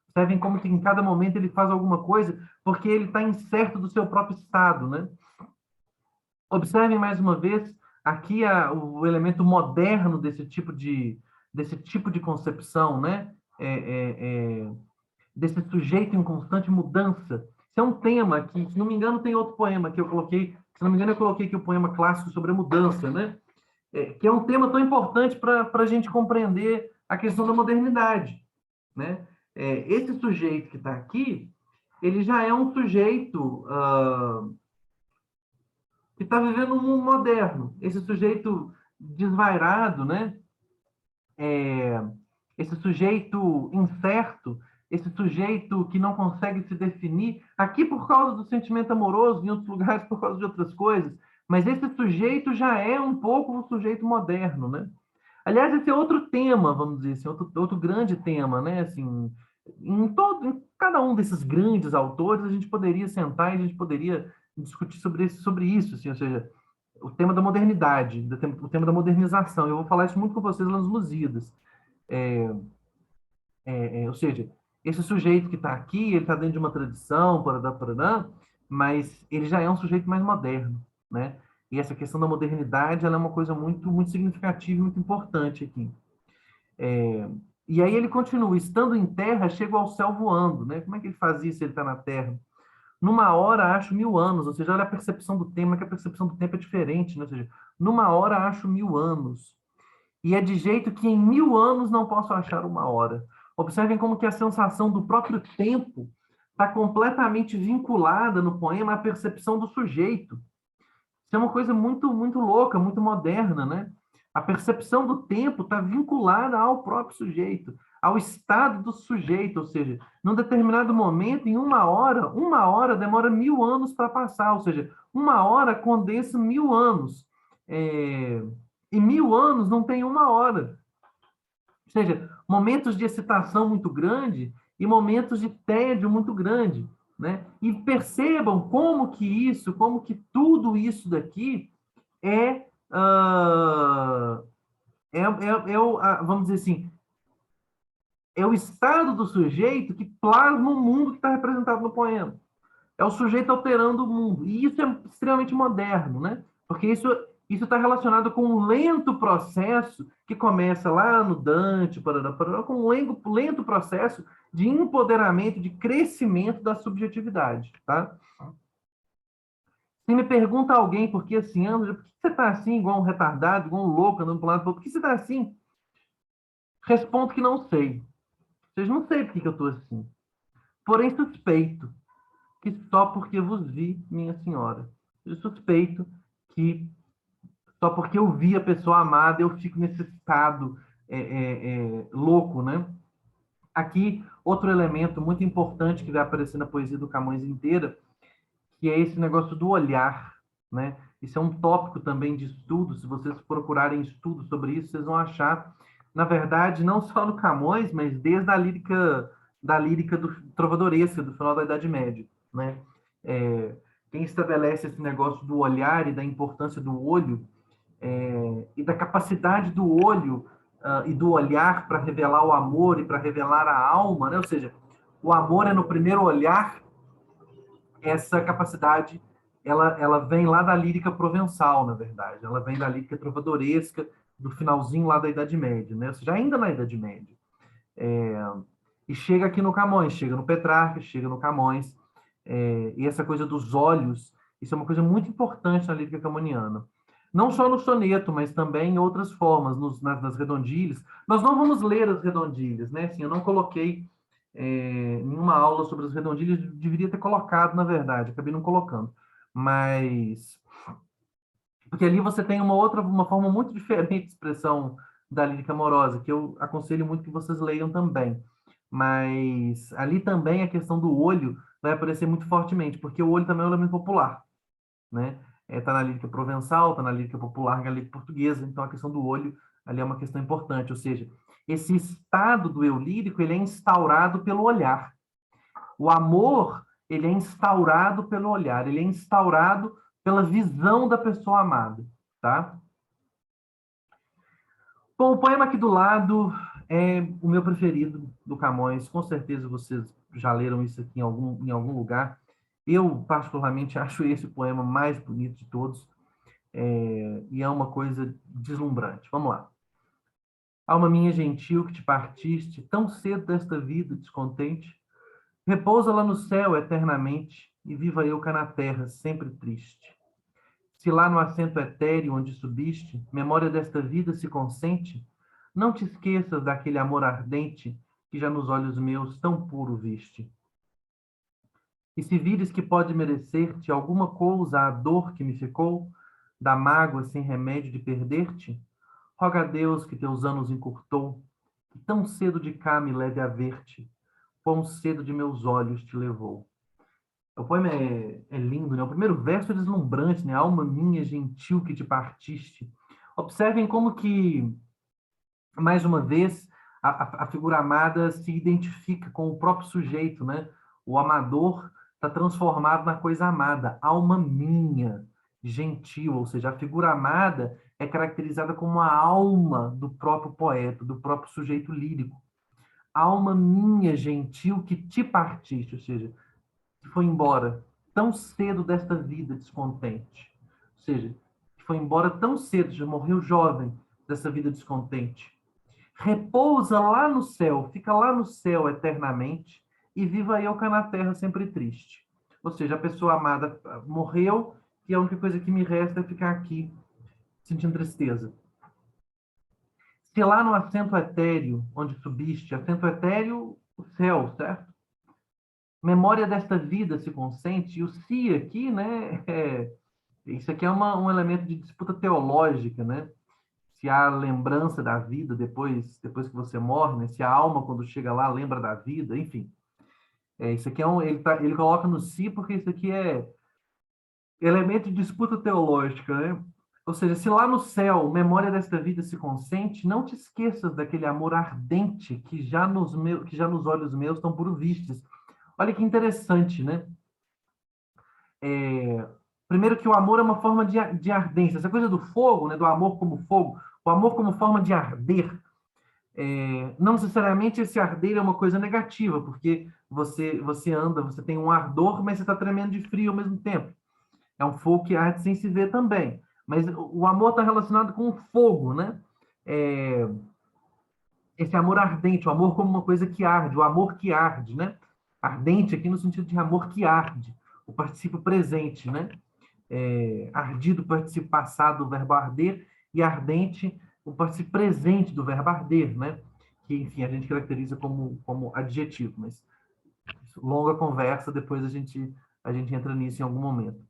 Observem como que em cada momento ele faz alguma coisa, porque ele está incerto do seu próprio estado, né? Observem mais uma vez aqui o elemento moderno desse tipo de concepção, né? Desse sujeito em constante mudança. Isso é um tema que, se não me engano, tem outro poema que eu coloquei Se não me engano, eu coloquei aqui o poema clássico sobre a mudança, né? Que é um tema tão importante para a gente compreender a questão da modernidade, né? Esse sujeito que está aqui, ele já é um sujeito que está vivendo um mundo moderno. Esse sujeito desvairado, né? Esse sujeito incerto, esse sujeito que não consegue se definir, aqui por causa do sentimento amoroso, em outros lugares por causa de outras coisas, mas esse sujeito já é um pouco o sujeito moderno, né? Aliás, esse é outro tema, vamos dizer assim, outro grande tema, né? Assim, em cada um desses grandes autores, a gente poderia sentar e a gente poderia discutir sobre isso, assim, ou seja, o tema da modernidade, o tema da modernização. Eu vou falar isso muito com vocês lá nos Lusíadas. Ou seja, esse sujeito que está aqui, ele está dentro de uma tradição, parará, mas ele já é um sujeito mais moderno, né? E essa questão da modernidade, ela é uma coisa muito, muito significativa e muito importante aqui. E aí ele continua, estando em terra, chego ao céu voando, né? Como é que ele faz isso se ele está na terra? Numa hora acho 1000 anos, ou seja, olha a percepção do tema, que a percepção do tempo é diferente, né? Ou seja, numa hora acho 1000 anos. E é de jeito que em 1000 anos não posso achar uma hora. Observem como que a sensação do próprio tempo está completamente vinculada no poema à percepção do sujeito. Isso é uma coisa muito, muito louca, muito moderna, né? A percepção do tempo está vinculada ao próprio sujeito, ao estado do sujeito, ou seja, num determinado momento, em uma hora demora 1000 anos para passar, ou seja, uma hora condensa 1000 anos. E 1000 anos não tem uma hora. Ou seja, momentos de excitação muito grande e momentos de tédio muito grande, né? E percebam como que tudo isso daqui é, vamos dizer assim, é o estado do sujeito que plasma o mundo que está representado no poema. É o sujeito alterando o mundo. E isso é extremamente moderno, né? Porque isso está relacionado com um lento processo que começa lá no Dante, com um lento processo de empoderamento, de crescimento da subjetividade, tá? Se me pergunta alguém por que assim, André, por que você está assim, igual um retardado, igual um louco, andando para um lado para outro, por que você está assim? Respondo que não sei. Ou seja, não sei por que eu estou assim. Porém, suspeito que só porque vos vi, minha senhora. Eu suspeito que só porque eu vi a pessoa amada eu fico nesse estado louco, né? Aqui, outro elemento muito importante que vai aparecer na poesia do Camões inteira, que é esse negócio do olhar, né? Isso é um tópico também de estudo, se vocês procurarem estudo sobre isso, vocês vão achar, na verdade, não só no Camões, mas desde da lírica do trovadoresca, do final da Idade Média, né? Quem estabelece esse negócio do olhar e da importância do olho e da capacidade do olho e do olhar para revelar o amor e para revelar a alma, né? Ou seja, o amor é no primeiro olhar, essa capacidade ela vem lá da lírica provençal, na verdade, ela vem da lírica trovadoresca do finalzinho lá da Idade Média, né? Ou seja, ainda na Idade Média. E chega aqui no Camões, chega no Petrarca, chega no Camões, e essa coisa dos olhos, isso é uma coisa muito importante na lírica camoniana. Não só no soneto, mas também em outras formas, nas redondilhas. Nós não vamos ler as redondilhas, né? Assim, eu não coloquei nenhuma aula sobre as redondilhas, deveria ter colocado, na verdade, acabei não colocando. Mas porque ali você tem uma forma muito diferente de expressão da lírica amorosa, que eu aconselho muito que vocês leiam também. Mas ali também a questão do olho vai aparecer muito fortemente, porque o olho também é um elemento popular, né? Tá na lírica provençal, tá na lírica popular galega portuguesa, então a questão do olho ali é uma questão importante, ou seja, esse estado do eu lírico, ele é instaurado pelo olhar. O amor, ele é instaurado pelo olhar, ele é instaurado pela visão da pessoa amada, tá? Bom, o poema aqui do lado é o meu preferido do Camões. Com certeza vocês já leram isso aqui em algum lugar. Eu, particularmente, acho esse o poema mais bonito de todos. E é uma coisa deslumbrante. Vamos lá. Alma minha gentil, que te partiste tão cedo desta vida descontente, repousa lá no céu eternamente e viva eu cá na terra, sempre triste. Se lá no assento etéreo onde subiste, memória desta vida se consente, não te esqueças daquele amor ardente que já nos olhos meus tão puro viste. E se vires que pode merecer-te alguma cousa a dor que me ficou, da mágoa sem remédio de perder-te, roga a Deus que teus anos encurtou, que tão cedo de cá me leve a ver-te, quão cedo de meus olhos te levou. O poema é lindo, né? O primeiro verso é deslumbrante, né? Alma minha gentil que te partiste. Observem como que, mais uma vez, a figura amada se identifica com o próprio sujeito, né? O amador está transformado na coisa amada. Alma minha, gentil, ou seja, a figura amada é caracterizada como a alma do próprio poeta, do próprio sujeito lírico. Alma minha, gentil, que te partiste, ou seja, que foi embora tão cedo desta vida descontente. Ou seja, que foi embora tão cedo, já morreu jovem dessa vida descontente. Repousa lá no céu, fica lá no céu eternamente, e viva eu cá na terra sempre triste. Ou seja, a pessoa amada morreu, e a única coisa que me resta é ficar aqui sentindo tristeza. Se lá no assento etéreo, onde subiste, assento etéreo, o céu, certo? Memória desta vida se consente, e o se aqui, né, isso aqui é um elemento de disputa teológica, né? Se há lembrança da vida depois que você morre, né? Se a alma, quando chega lá, lembra da vida, enfim. Isso aqui ele coloca no si porque isso aqui é elemento de disputa teológica, né? Ou seja, se lá no céu, memória desta vida se consente, não te esqueças daquele amor ardente que já nos olhos meus estão por vistes. Olha que interessante, né? Primeiro que o amor é uma forma de ardência. Essa coisa do fogo, né? Do amor como fogo, o amor como forma de arder. Não necessariamente esse arder é uma coisa negativa, porque você anda, você tem um ardor, mas você está tremendo de frio ao mesmo tempo. É um fogo que arde sem se ver também. Mas o amor está relacionado com o fogo, né? É, esse amor ardente, o amor como uma coisa que arde, o amor que arde, né? Ardente aqui no sentido de amor que arde, o participio presente, né? Ardido, participio passado do verbo arder, e ardente, o participio presente do verbo arder, né? Que, enfim, a gente caracteriza como adjetivo, mas longa conversa, depois a gente entra nisso em algum momento.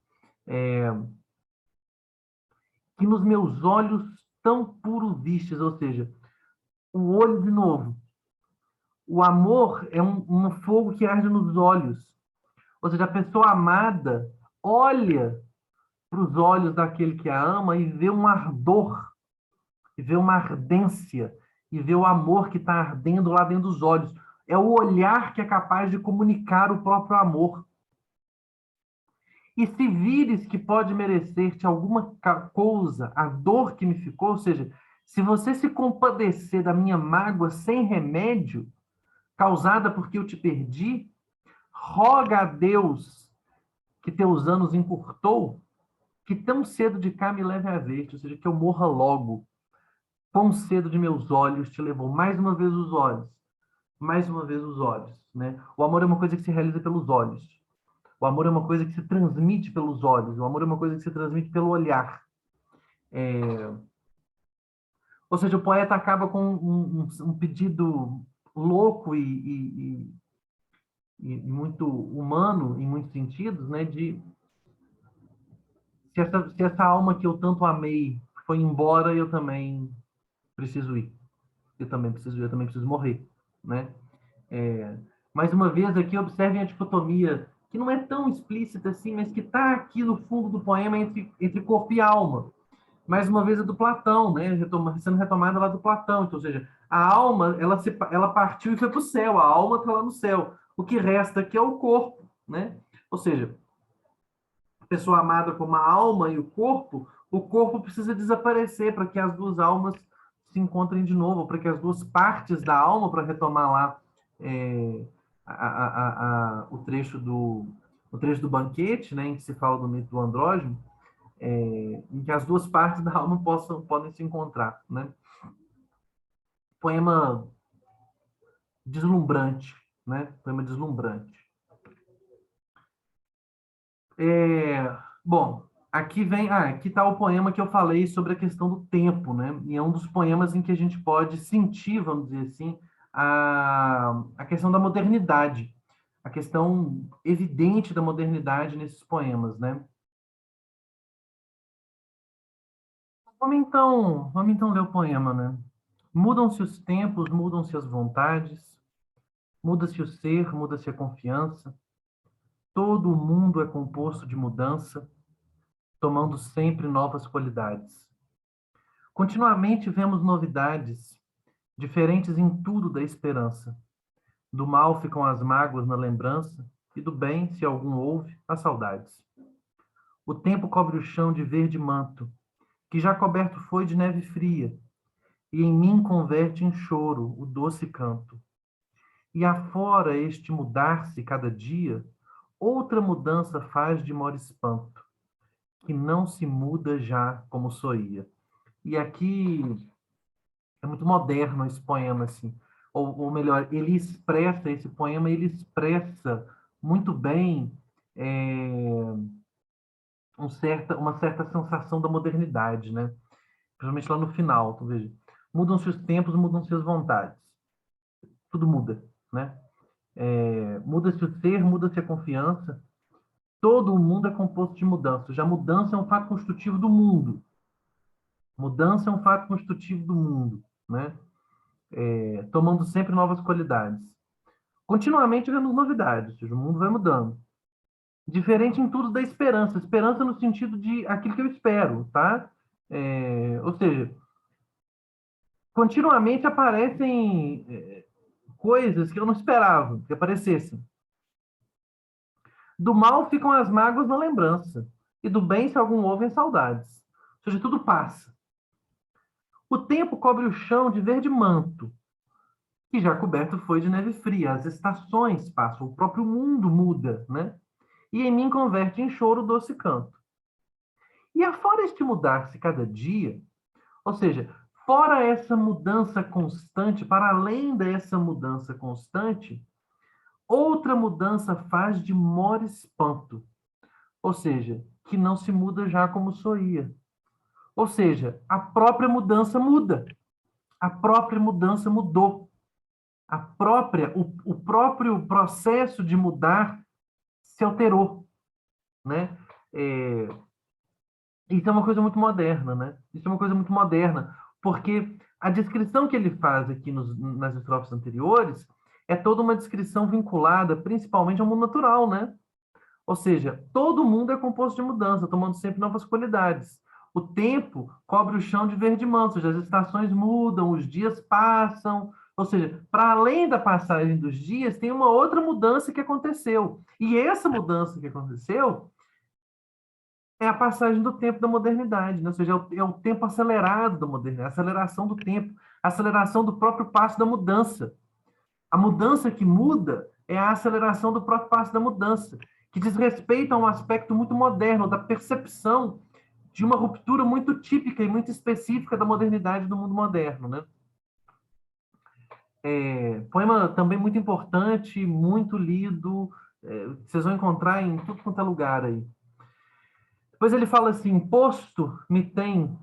Que nos meus olhos tão puro vistes, ou seja, o olho de novo. O amor é um fogo que arde nos olhos. Ou seja, a pessoa amada olha para os olhos daquele que a ama e vê um ardor, e vê uma ardência, e vê o amor que está ardendo lá dentro dos olhos. É o olhar que é capaz de comunicar o próprio amor. E se vires que pode merecer-te alguma coisa, a dor que me ficou, ou seja, se você se compadecer da minha mágoa sem remédio, causada porque eu te perdi, roga a Deus que teus anos encurtou, que tão cedo de cá me leve a ver-te, ou seja, que eu morra logo. Quão cedo de meus olhos te levou. Mais uma vez os olhos. Mais uma vez os olhos. Né? O amor é uma coisa que se realiza pelos olhos. O amor é uma coisa que se transmite pelos olhos. O amor é uma coisa que se transmite pelo olhar. Ou seja, o poeta acaba com um pedido louco e muito humano, em muitos sentidos, né? De se essa alma que eu tanto amei foi embora, eu também preciso ir. Eu também preciso morrer, né? É, mais uma vez aqui, observem a dicotomia, que não é tão explícita assim, mas que está aqui no fundo do poema entre corpo e alma. Mais uma vez é do Platão, né? Sendo retomada lá do Platão. Então, ou seja, a alma, ela partiu e foi para o céu, a alma está lá no céu. O que resta aqui é o corpo, né? Ou seja, a pessoa amada como a alma e o corpo precisa desaparecer para que as duas almas se encontrem de novo, para que as duas partes da alma, para retomar lá é, o trecho do banquete, né, em que se fala do mito do andrógeno, em que as duas partes da alma podem se encontrar, né? Poema deslumbrante, né? Poema deslumbrante. Bom, aqui vem, aqui está o poema que eu falei sobre a questão do tempo, né? E é um dos poemas em que a gente pode sentir, vamos dizer assim, a questão da modernidade, a questão evidente da modernidade nesses poemas, né? Vamos então ler o poema, né? Mudam-se os tempos, mudam-se as vontades, muda-se o ser, muda-se a confiança. Todo o mundo é composto de mudança, tomando sempre novas qualidades. Continuamente vemos novidades, diferentes em tudo da esperança. Do mal ficam as mágoas na lembrança, e do bem, se algum houve, as saudades. O tempo cobre o chão de verde manto, que já coberto foi de neve fria, e em mim converte em choro o doce canto. E afora este mudar-se cada dia, outra mudança faz de maior espanto, que não se muda já como soía. E aqui é muito moderno esse poema, assim. Ou melhor, ele expressa, esse poema, ele expressa muito bem uma certa sensação da modernidade, né? Principalmente lá no final, tu veja. Mudam-se os tempos, mudam-se as vontades. Tudo muda, né? Muda-se o ser, muda-se a confiança. Todo o mundo é composto de mudança. Já mudança é um fato constitutivo do mundo. Mudança é um fato constitutivo do mundo, né? Tomando sempre novas qualidades. Continuamente vemos novidades, ou seja, o mundo vai mudando. Diferente em tudo da esperança. Esperança no sentido de aquilo que eu espero, tá? Ou seja, continuamente aparecem coisas que eu não esperava que aparecessem. Do mal ficam as mágoas na lembrança, e do bem, se algum houve, as saudades. Ou seja, tudo passa. O tempo cobre o chão de verde manto, que já coberto foi de neve fria. As estações passam, o próprio mundo muda, né? E em mim converte em choro doce canto. E afora este mudar-se cada dia, ou seja, fora essa mudança constante, para além dessa mudança constante, outra mudança faz de maior espanto, ou seja, que não se muda já como soía. Ou seja, a própria mudança muda, a própria mudança mudou, o próprio processo de mudar se alterou, né? É, Isso é uma coisa muito moderna, né? Isso é uma coisa muito moderna, porque a descrição que ele faz aqui nas estrofes anteriores é toda uma descrição vinculada principalmente ao mundo natural, né? Ou seja, todo mundo é composto de mudança, tomando sempre novas qualidades. O tempo cobre o chão de verde manso, as estações mudam, os dias passam. Ou seja, para além da passagem dos dias, tem uma outra mudança que aconteceu. E essa mudança que aconteceu é a passagem do tempo da modernidade, né? Ou seja, é o tempo acelerado da modernidade, a aceleração do tempo, a aceleração do próprio passo da mudança. A mudança que muda é a aceleração do próprio passo da mudança, que diz respeito a um aspecto muito moderno, da percepção de uma ruptura muito típica e muito específica da modernidade do mundo moderno, né? Poema também muito importante, muito lido, vocês vão encontrar em tudo quanto é lugar aí. Depois ele fala assim: posto me tem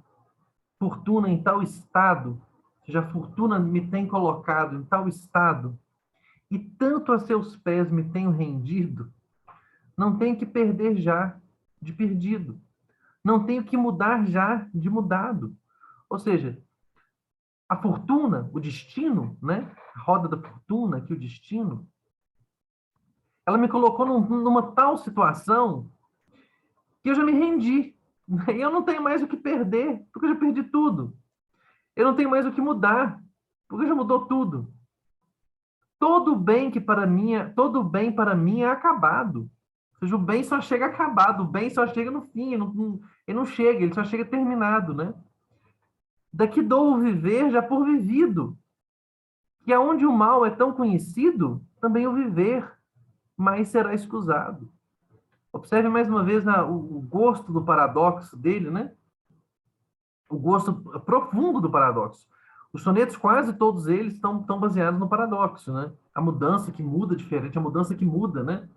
fortuna em tal estado, ou seja, a fortuna me tem colocado em tal estado, e tanto a seus pés me tenho rendido, não tenho que perder já de perdido, não tenho que mudar já de mudado. Ou seja, a fortuna, o destino, né? A roda da fortuna, que o destino, ela me colocou numa tal situação que eu já me rendi. E eu não tenho mais o que perder, porque eu já perdi tudo. Eu não tenho mais o que mudar, porque já mudou tudo. Todo bem para mim é acabado. Ou seja, o bem só chega acabado, o bem só chega no fim, ele não chega, ele só chega terminado, né? Daqui dou o viver já por vivido, que aonde o mal é tão conhecido, também o viver mais será escusado. Observe mais uma vez o gosto do paradoxo dele, né? O gosto profundo do paradoxo. Os sonetos, quase todos eles, estão baseados no paradoxo, né? A mudança que muda diferente, a mudança que muda, né?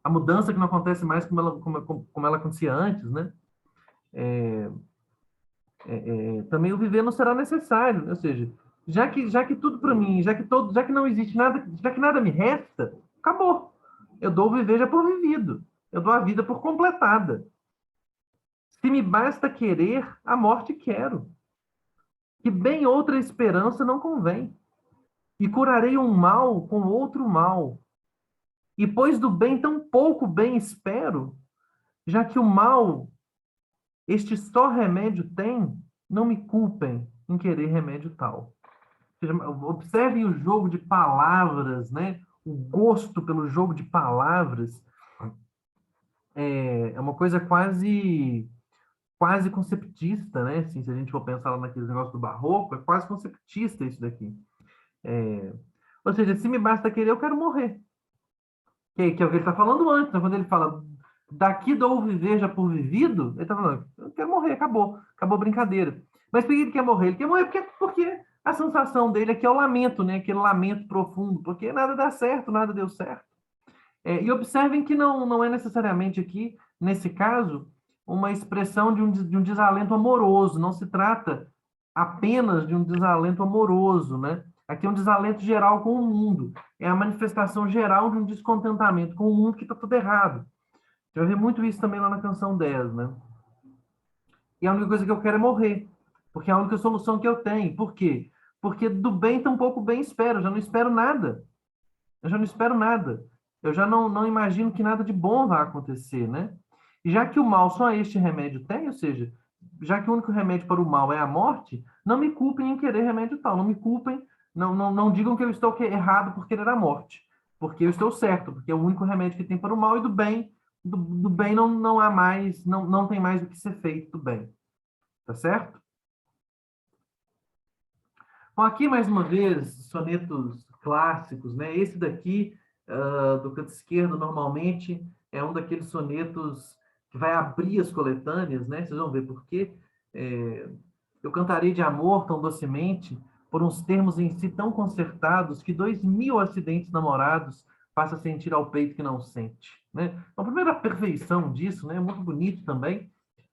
A mudança que não acontece mais como ela acontecia antes, né? também o viver não será necessário, né? Ou seja, já que tudo para mim, já que não existe nada, já que nada me resta, acabou. Eu dou o viver já por vivido. Eu dou a vida por completada. Se me basta querer, a morte quero. Que bem outra esperança não convém. E curarei um mal com outro mal. E pois do bem tão pouco bem espero, já que o mal este só remédio tem, não me culpem em querer remédio tal. Ou seja, observem o jogo de palavras, né? O gosto pelo jogo de palavras é uma coisa quase conceptista, né? Assim, se a gente for pensar lá naqueles negócios do barroco, é quase conceptista isso daqui. É, ou seja, se me basta querer, eu quero morrer. Que é o que ele está falando antes, né? Quando ele fala daqui dou viver já por vivido, ele está falando, eu quero morrer, acabou a brincadeira. Mas por que ele quer morrer? Ele quer morrer porque a sensação dele é que é o lamento, né? Aquele lamento profundo, porque nada dá certo, nada deu certo. E observem que não é necessariamente aqui, nesse caso, uma expressão de um desalento amoroso, não se trata apenas de um desalento amoroso, né? Aqui é um desalento geral com o mundo, é a manifestação geral de um descontentamento com o mundo que está tudo errado. Você vai ver muito isso também lá na canção 10, né? E a única coisa que eu quero é morrer, porque é a única solução que eu tenho. Por quê? Porque do bem tampouco bem espero, eu já não espero nada. Eu já não espero nada. Eu já não imagino que nada de bom vai acontecer, né? E já que o mal só este remédio tem, ou seja, já que o único remédio para o mal é a morte, não me culpem em querer remédio tal. Não me culpem, não digam que eu estou errado por querer a morte. Porque eu estou certo, porque é o único remédio que tem para o mal e do bem não há mais, não tem mais o que ser feito do bem. Tá certo? Bom, aqui mais uma vez, sonetos clássicos, né? Esse daqui, do canto esquerdo, normalmente é um daqueles sonetos que vai abrir as coletâneas, né? Vocês vão ver por quê. É, eu cantarei de amor tão docemente, por uns termos em si tão concertados, que 2000 acidentes namorados passa a sentir ao peito que não sente, né? Então, a primeira perfeição disso, né? É muito bonito também.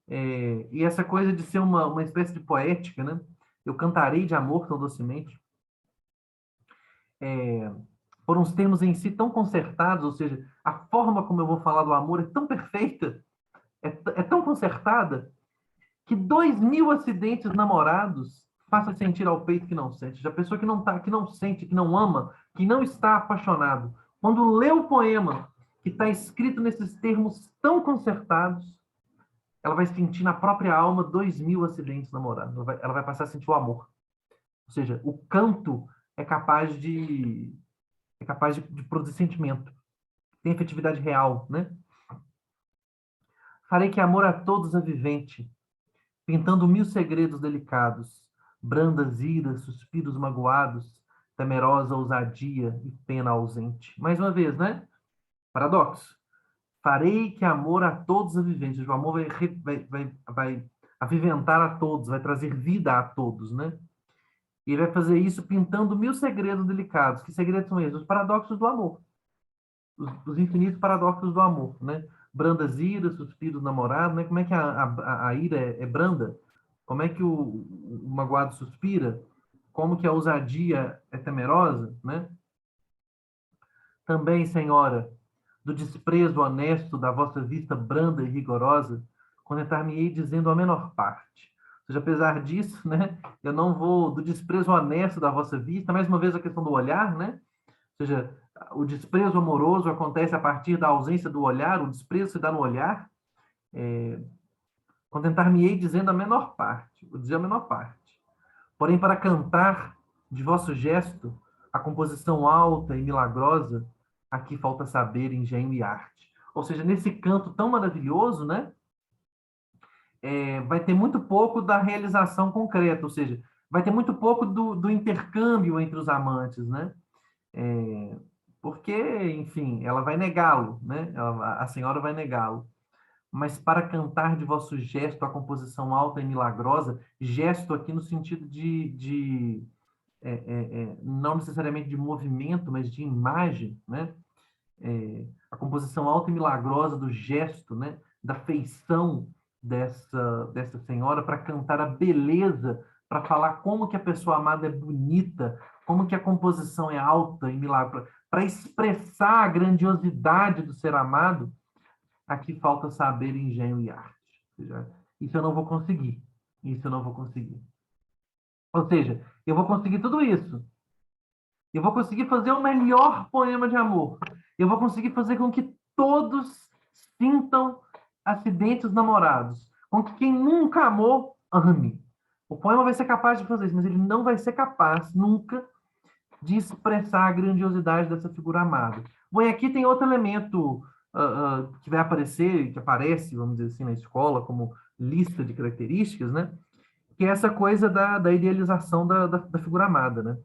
E essa coisa de ser uma espécie de poética, né? Eu cantarei de amor tão docemente, por uns termos em si tão concertados, ou seja, a forma como eu vou falar do amor é tão perfeita, é tão concertada, que 2000 acidentes namorados faça sentir ao peito que não sente. Já a pessoa que não tá, que não sente, que não ama, que não está apaixonado, quando lê o poema que está escrito nesses termos tão concertados, ela vai sentir na própria alma 2000 acidentes namorados. Ela vai passar a sentir o amor. Ou seja, o canto é capaz de produzir sentimento, tem efetividade real, né? Farei que amor a todos é vivente, pintando 1000 segredos delicados, brandas iras, suspiros magoados, temerosa ousadia e pena ausente. Mais uma vez, né? Paradoxo. Farei que amor a todos é vivente. O amor vai aviventar a todos, vai trazer vida a todos, né? E ele vai fazer isso pintando 1000 segredos delicados. Que segredos são esses? Os paradoxos do amor. Os infinitos paradoxos do amor, né? Brandas iras, suspiros namorado, né? Como é que a ira é branda? Como é que o magoado suspira? Como que a ousadia é temerosa, né? Também, Senhora, do desprezo honesto da vossa vista branda e rigorosa, contentar-me-ei dizendo a menor parte. Ou seja, apesar disso, né, eu não vou, do desprezo honesto da vossa vista, mais uma vez a questão do olhar, né? Ou seja, o desprezo amoroso acontece a partir da ausência do olhar, o desprezo se dá no olhar. Contentar-me-ei dizendo a menor parte, vou dizer a menor parte. Porém, para cantar de vosso gesto a composição alta e milagrosa, aqui falta saber, engenho e arte. Ou seja, nesse canto tão maravilhoso, né, vai ter muito pouco da realização concreta, ou seja, vai ter muito pouco do intercâmbio entre os amantes, né? Porque, enfim, ela vai negá-lo, né? A senhora vai negá-lo. Mas para cantar de vosso gesto a composição alta e milagrosa, gesto aqui no sentido não necessariamente de movimento, mas de imagem, né? A composição alta e milagrosa do gesto, né? Da feição dessa senhora para cantar a beleza, para falar como que a pessoa amada é bonita, como que a composição é alta e milagre, para expressar a grandiosidade do ser amado, aqui falta saber, engenho e arte. Ou seja, isso eu não vou conseguir. Isso eu não vou conseguir. Ou seja, eu vou conseguir tudo isso. Eu vou conseguir fazer o melhor poema de amor. Eu vou conseguir fazer com que todos sintam acidentes namorados. Com que quem nunca amou, ame. O poema vai ser capaz de fazer isso, mas ele não vai ser capaz, nunca, de expressar a grandiosidade dessa figura amada. Bom, e aqui tem outro elemento que vai aparecer, que aparece, vamos dizer assim, na escola, como lista de características, né? Que é essa coisa da idealização da figura amada, né?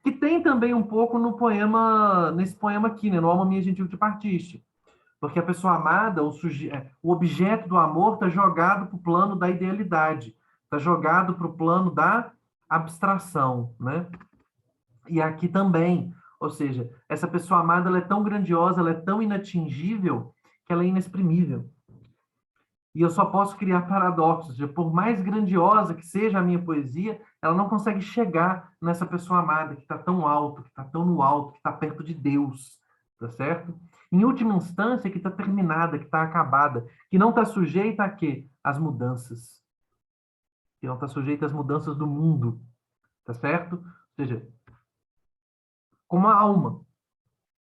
Que tem também um pouco no poema, nesse poema aqui, né? No Alma Minha Gentil de Partiste. Porque a pessoa amada, o objeto do amor está jogado para o plano da idealidade, está jogado para o plano da abstração, né? E aqui também, ou seja, essa pessoa amada ela é tão grandiosa, ela é tão inatingível, que ela é inexprimível. E eu só posso criar paradoxos. Por mais grandiosa que seja a minha poesia, ela não consegue chegar nessa pessoa amada que está tão alto, que está tão no alto, que está perto de Deus, tá certo? Em última instância, que está terminada, que está acabada, que não está sujeita a quê? Às mudanças. Que não está sujeita às mudanças do mundo, tá certo? Ou seja, como a alma.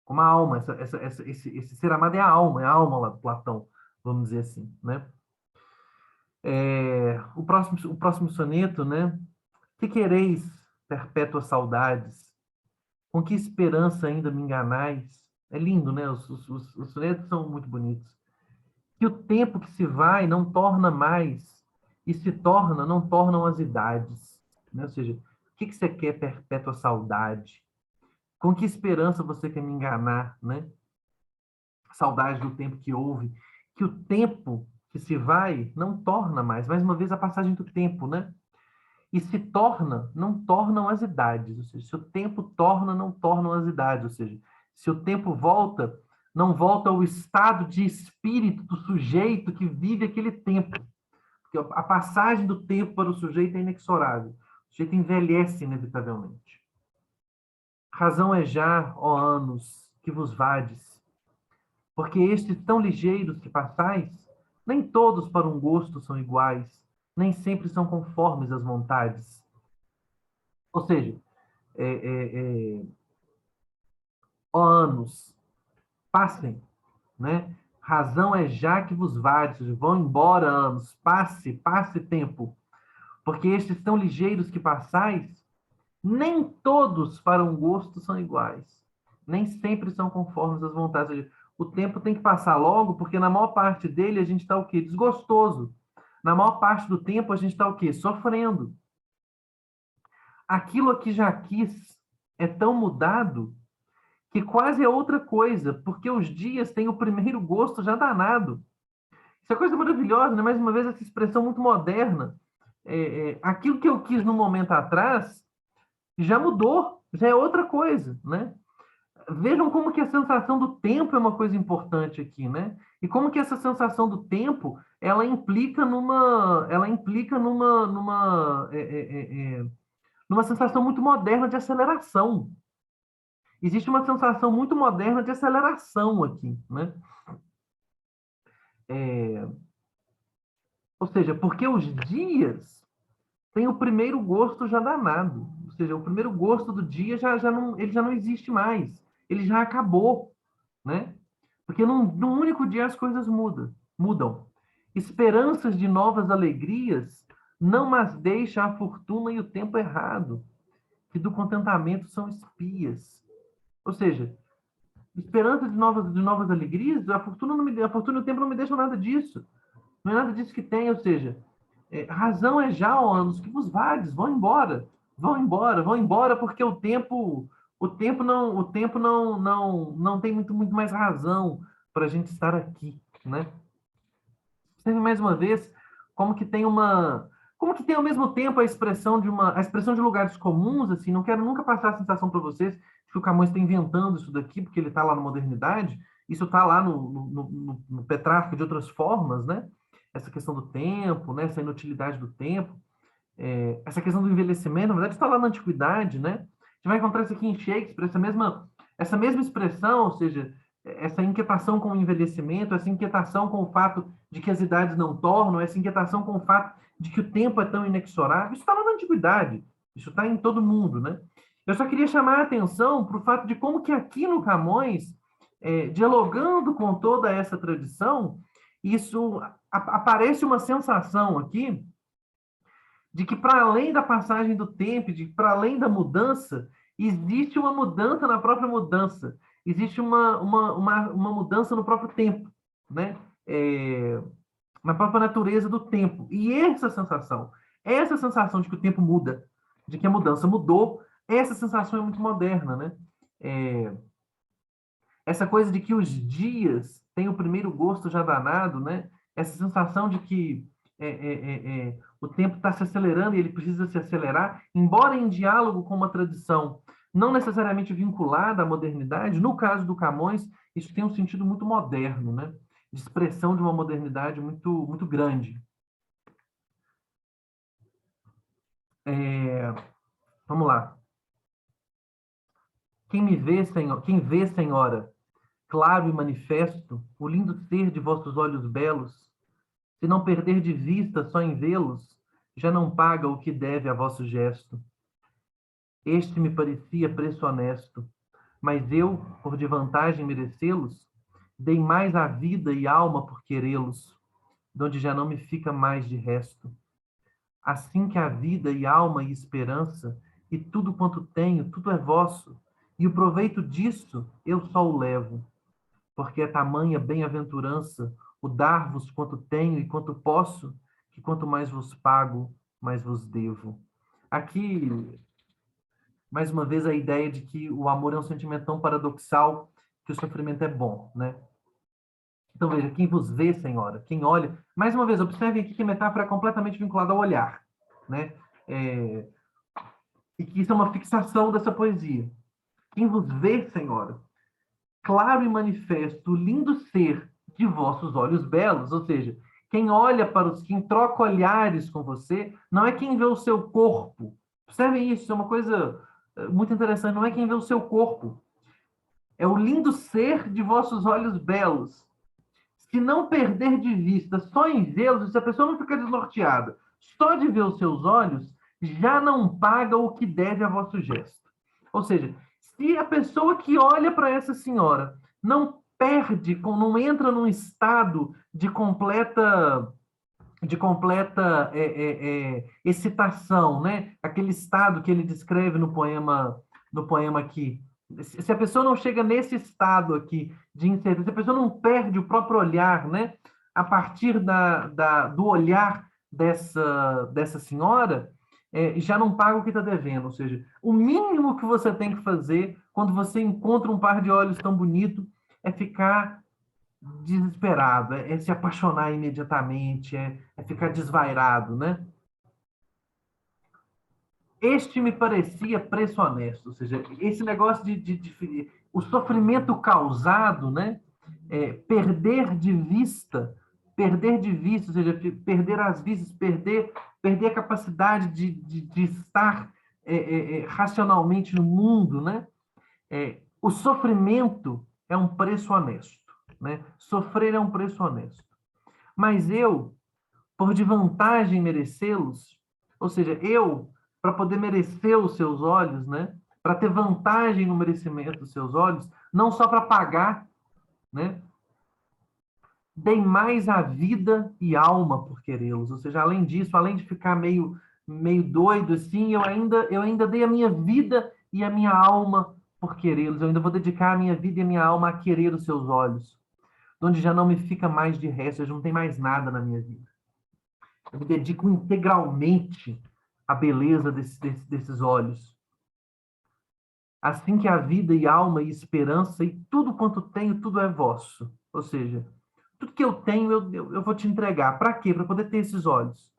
Como a alma. Esse ser amado é a alma lá do Platão, vamos dizer assim, né? O próximo soneto, né? Que quereis, perpétuas saudades? Com que esperança ainda me enganais? É lindo, né? Os sonetos são muito bonitos. Que o tempo que se vai não torna mais, e se torna, não tornam as idades. Né? Ou seja, o que você quer, perpétua saudade? Com que esperança você quer me enganar, né? Saudade do tempo que houve. Que o tempo que se vai não torna mais uma vez a passagem do tempo, né? E se torna, não tornam as idades. Ou seja, se o tempo torna, não tornam as idades. Ou seja, se o tempo volta, não volta ao estado de espírito do sujeito que vive aquele tempo. Porque a passagem do tempo para o sujeito é inexorável. O sujeito envelhece inevitavelmente. Razão é já, ó anos, que vos vades, porque estes tão ligeiros que passais, nem todos para um gosto são iguais, nem sempre são conformes às vontades. Ou seja, é, é, é, ó anos, passem, né? Razão é já que vos vades, vão embora anos, passe tempo, porque estes tão ligeiros que passais, nem todos para um gosto são iguais, nem sempre são conformes às vontades. Ou seja, o tempo tem que passar logo, porque na maior parte dele a gente está o quê? Desgostoso. Na maior parte do tempo a gente está o quê? Sofrendo. Aquilo que já quis é tão mudado que quase é outra coisa, porque os dias têm o primeiro gosto já danado. Isso é coisa maravilhosa, né? Mais uma vez, essa expressão muito moderna. Aquilo que eu quis no momento atrás já mudou, já é outra coisa, né? Vejam como que a sensação do tempo é uma coisa importante aqui, né? E como que essa sensação do tempo numa sensação muito moderna de aceleração. Existe uma sensação muito moderna de aceleração aqui, né? É, ou seja, porque os dias têm o primeiro gosto já danado. Ou seja, o primeiro gosto do dia ele já não existe mais. Ele já acabou, né? Porque num único dia as coisas mudam. Esperanças de novas alegrias não mas deixa a fortuna e o tempo errado, que do contentamento são espias. Ou seja, esperança de novas alegrias, a fortuna e o tempo não me deixam nada disso. Não é nada disso que tem, ou seja, razão é já, ó, anos que vos vades, vão embora, porque o tempo não tem muito mais razão para a gente estar aqui, né? Observe mais uma vez como que tem ao mesmo tempo a expressão de lugares comuns, assim, não quero nunca passar a sensação para vocês de que o Camões está inventando isso daqui porque ele está lá na modernidade, isso está lá no Petrarca de outras formas, né? essa questão do tempo, né? Essa inutilidade do tempo, essa questão do envelhecimento, na verdade está lá na antiguidade, né? A gente vai encontrar isso aqui em Shakespeare, essa mesma expressão, ou seja, essa inquietação com o envelhecimento, essa inquietação com o fato de que as idades não tornam, essa inquietação com o fato de que o tempo é tão inexorável, isso está lá na antiguidade, isso está em todo mundo, né? Eu só queria chamar a atenção para o fato de como que aqui no Camões, dialogando com toda essa tradição, isso aparece uma sensação aqui de que para além da passagem do tempo, de para além da mudança, existe uma mudança na própria mudança, existe uma mudança no próprio tempo, né? Na própria natureza do tempo. E essa sensação de que o tempo muda, de que a mudança mudou, essa sensação é muito moderna, né? Essa coisa de que os dias têm o primeiro gosto já danado, né? Essa sensação de que o tempo está se acelerando e ele precisa se acelerar, embora em diálogo com uma tradição não necessariamente vinculada à modernidade, no caso do Camões, isso tem um sentido muito moderno, né? De expressão de uma modernidade muito, muito grande. Vamos lá. Quem vê, senhora, claro e manifesto, o lindo ser de vossos olhos belos, se não perder de vista só em vê-los, já não paga o que deve a vosso gesto. Este me parecia preço honesto, mas eu, por de vantagem merecê-los, dei mais a vida e alma por querê-los, donde já não me fica mais de resto. Assim que a vida e alma e esperança, e tudo quanto tenho, tudo é vosso, e o proveito disso eu só o levo, porque é tamanha bem-aventurança o dar-vos quanto tenho e quanto posso, que quanto mais vos pago, mais vos devo. Aqui, mais uma vez, a ideia de que o amor é um sentimento tão paradoxal que o sofrimento é bom, né? Então, veja, quem vos vê, senhora, quem olha... Mais uma vez, observem aqui que a metáfora é completamente vinculada ao olhar, né? E que isso é uma fixação dessa poesia. Quem vos vê, senhora, claro e manifesto, o lindo ser de vossos olhos belos, ou seja, quem olha para os, quem troca olhares com você, não é quem vê o seu corpo. Observem isso, é uma coisa muito interessante, não é quem vê o seu corpo, é o lindo ser de vossos olhos belos. Se não perder de vista, só em vê-los, se a pessoa não ficar desnorteada, só de ver os seus olhos, já não paga o que deve a vosso gesto. Ou seja, se a pessoa que olha para essa senhora não perde, não entra num estado de completa excitação, né? Aquele estado que ele descreve no poema aqui. Se a pessoa não chega nesse estado aqui de incerteza, se a pessoa não perde o próprio olhar, né? A partir do olhar dessa senhora, já não paga o que está devendo. Ou seja, o mínimo que você tem que fazer quando você encontra um par de olhos tão bonito é ficar desesperado, é se apaixonar imediatamente, é ficar desvairado, né? Este me parecia preço honesto, ou seja, esse negócio o sofrimento causado, né? Perder de vista, ou seja, perder as vistas, perder a capacidade de estar racionalmente no mundo, né? O sofrimento é um preço honesto, né? Sofrer é um preço honesto. Mas eu, por de vantagem merecê-los, ou seja, eu, para poder merecer os seus olhos, né? Para ter vantagem no merecimento dos seus olhos, não só para pagar, né? Dei mais a vida e alma por querê-los. Ou seja, além disso, além de ficar meio doido assim, eu ainda dei a minha vida e a minha alma por querê-los. Eu ainda vou dedicar a minha vida e a minha alma a querer os seus olhos, onde já não me fica mais de resto, já não tem mais nada na minha vida. Eu me dedico integralmente à beleza desses olhos. Assim que a vida e alma e esperança e tudo quanto tenho, tudo é vosso. Ou seja, tudo que eu tenho, eu vou te entregar. Para quê? Para poder ter esses olhos.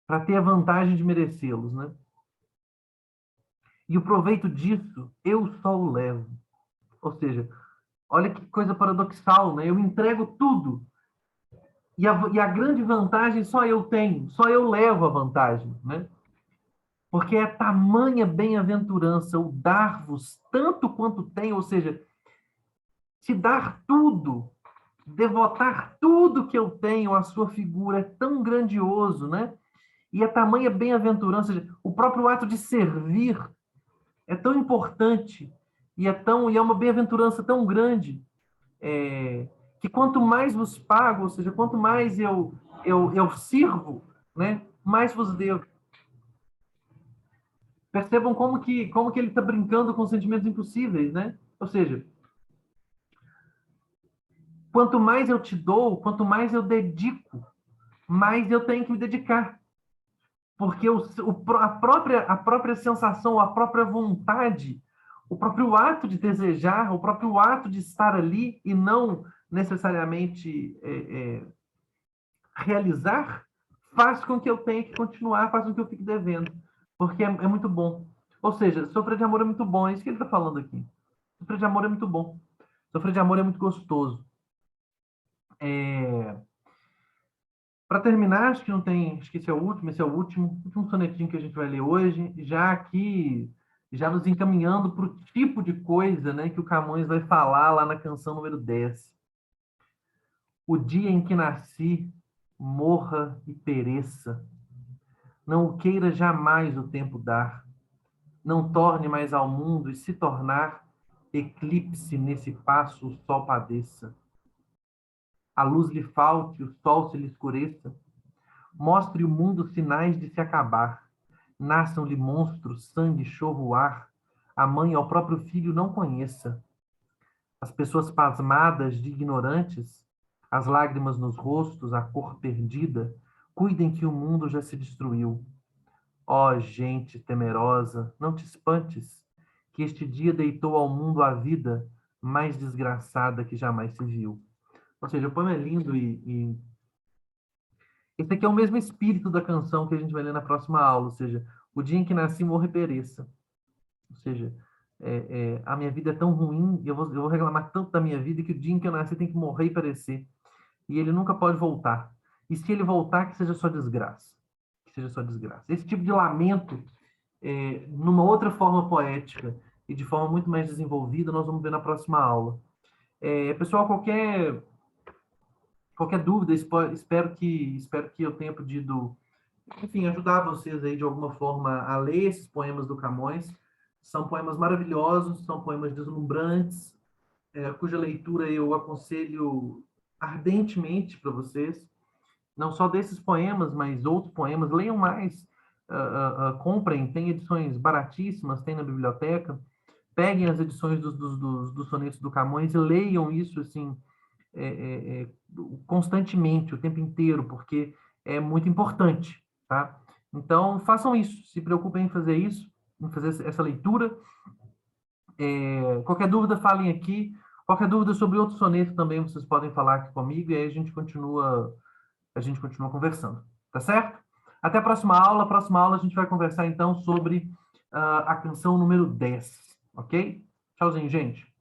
Para ter a vantagem de merecê-los, né? E o proveito disso, eu só o levo. Ou seja, olha que coisa paradoxal, né? Eu entrego tudo. E a grande vantagem só eu tenho, só eu levo a vantagem, né? Porque é tamanha bem-aventurança o dar-vos tanto quanto tem, ou seja, te dar tudo, devotar tudo que eu tenho à sua figura, é tão grandioso, né? E a tamanha bem-aventurança, o próprio ato de servir é tão importante e é uma bem-aventurança tão grande, que quanto mais vos pago, ou seja, quanto mais eu sirvo, né, mais vos devo. Percebam como que ele está brincando com sentimentos impossíveis, né? Ou seja, quanto mais eu te dou, quanto mais eu dedico, mais eu tenho que me dedicar. Porque a própria sensação, a própria vontade, o próprio ato de desejar, o próprio ato de estar ali e não necessariamente realizar, faz com que eu tenha que continuar, faz com que eu fique devendo. Porque é muito bom. Ou seja, sofrer de amor é muito bom, é isso que ele está falando aqui. Sofrer de amor é muito bom. Sofrer de amor é muito gostoso. É... Para terminar, acho que não tem, acho que esse é o último sonetinho que a gente vai ler hoje, já aqui, já nos encaminhando para o tipo de coisa, né, que o Camões vai falar lá na canção número 10. O dia em que nasci, morra e pereça, não o queira jamais o tempo dar, não torne mais ao mundo e se tornar eclipse nesse passo o sol padeça. A luz lhe falte, o sol se lhe escureça, mostre o mundo sinais de se acabar. Nasçam-lhe monstros, sangue, chorro, ar. A mãe ao próprio filho não conheça. As pessoas pasmadas de ignorantes, as lágrimas nos rostos, a cor perdida, cuidem que o mundo já se destruiu. Ó gente temerosa, não te espantes, que este dia deitou ao mundo a vida mais desgraçada que jamais se viu. Ou seja, o poema é lindo e esse aqui é o mesmo espírito da canção que a gente vai ler na próxima aula, ou seja, o dia em que nasci, morro e pereça. Ou seja, a minha vida é tão ruim, eu vou reclamar tanto da minha vida que o dia em que eu nasci tem que morrer e perecer. E ele nunca pode voltar. E se ele voltar, que seja só desgraça. Que seja só desgraça. Esse tipo de lamento, numa outra forma poética e de forma muito mais desenvolvida, nós vamos ver na próxima aula. Pessoal, qualquer dúvida, espero que eu tenha podido, enfim, ajudar vocês aí de alguma forma a ler esses poemas do Camões. São poemas maravilhosos, são poemas deslumbrantes, cuja leitura eu aconselho ardentemente para vocês. Não só desses poemas, mas outros poemas. Leiam mais, comprem, tem edições baratíssimas, tem na biblioteca. Peguem as edições dos sonetos do Camões e leiam isso assim, é, é, é, constantemente, o tempo inteiro, porque é muito importante, tá? Então, façam isso, se preocupem em fazer isso, em fazer essa leitura. Qualquer dúvida, falem aqui. Qualquer dúvida sobre outro soneto também, vocês podem falar aqui comigo e aí a gente continua conversando, tá certo? Até a próxima aula. Próxima aula a gente vai conversar então sobre a canção número 10, ok? Tchauzinho, gente.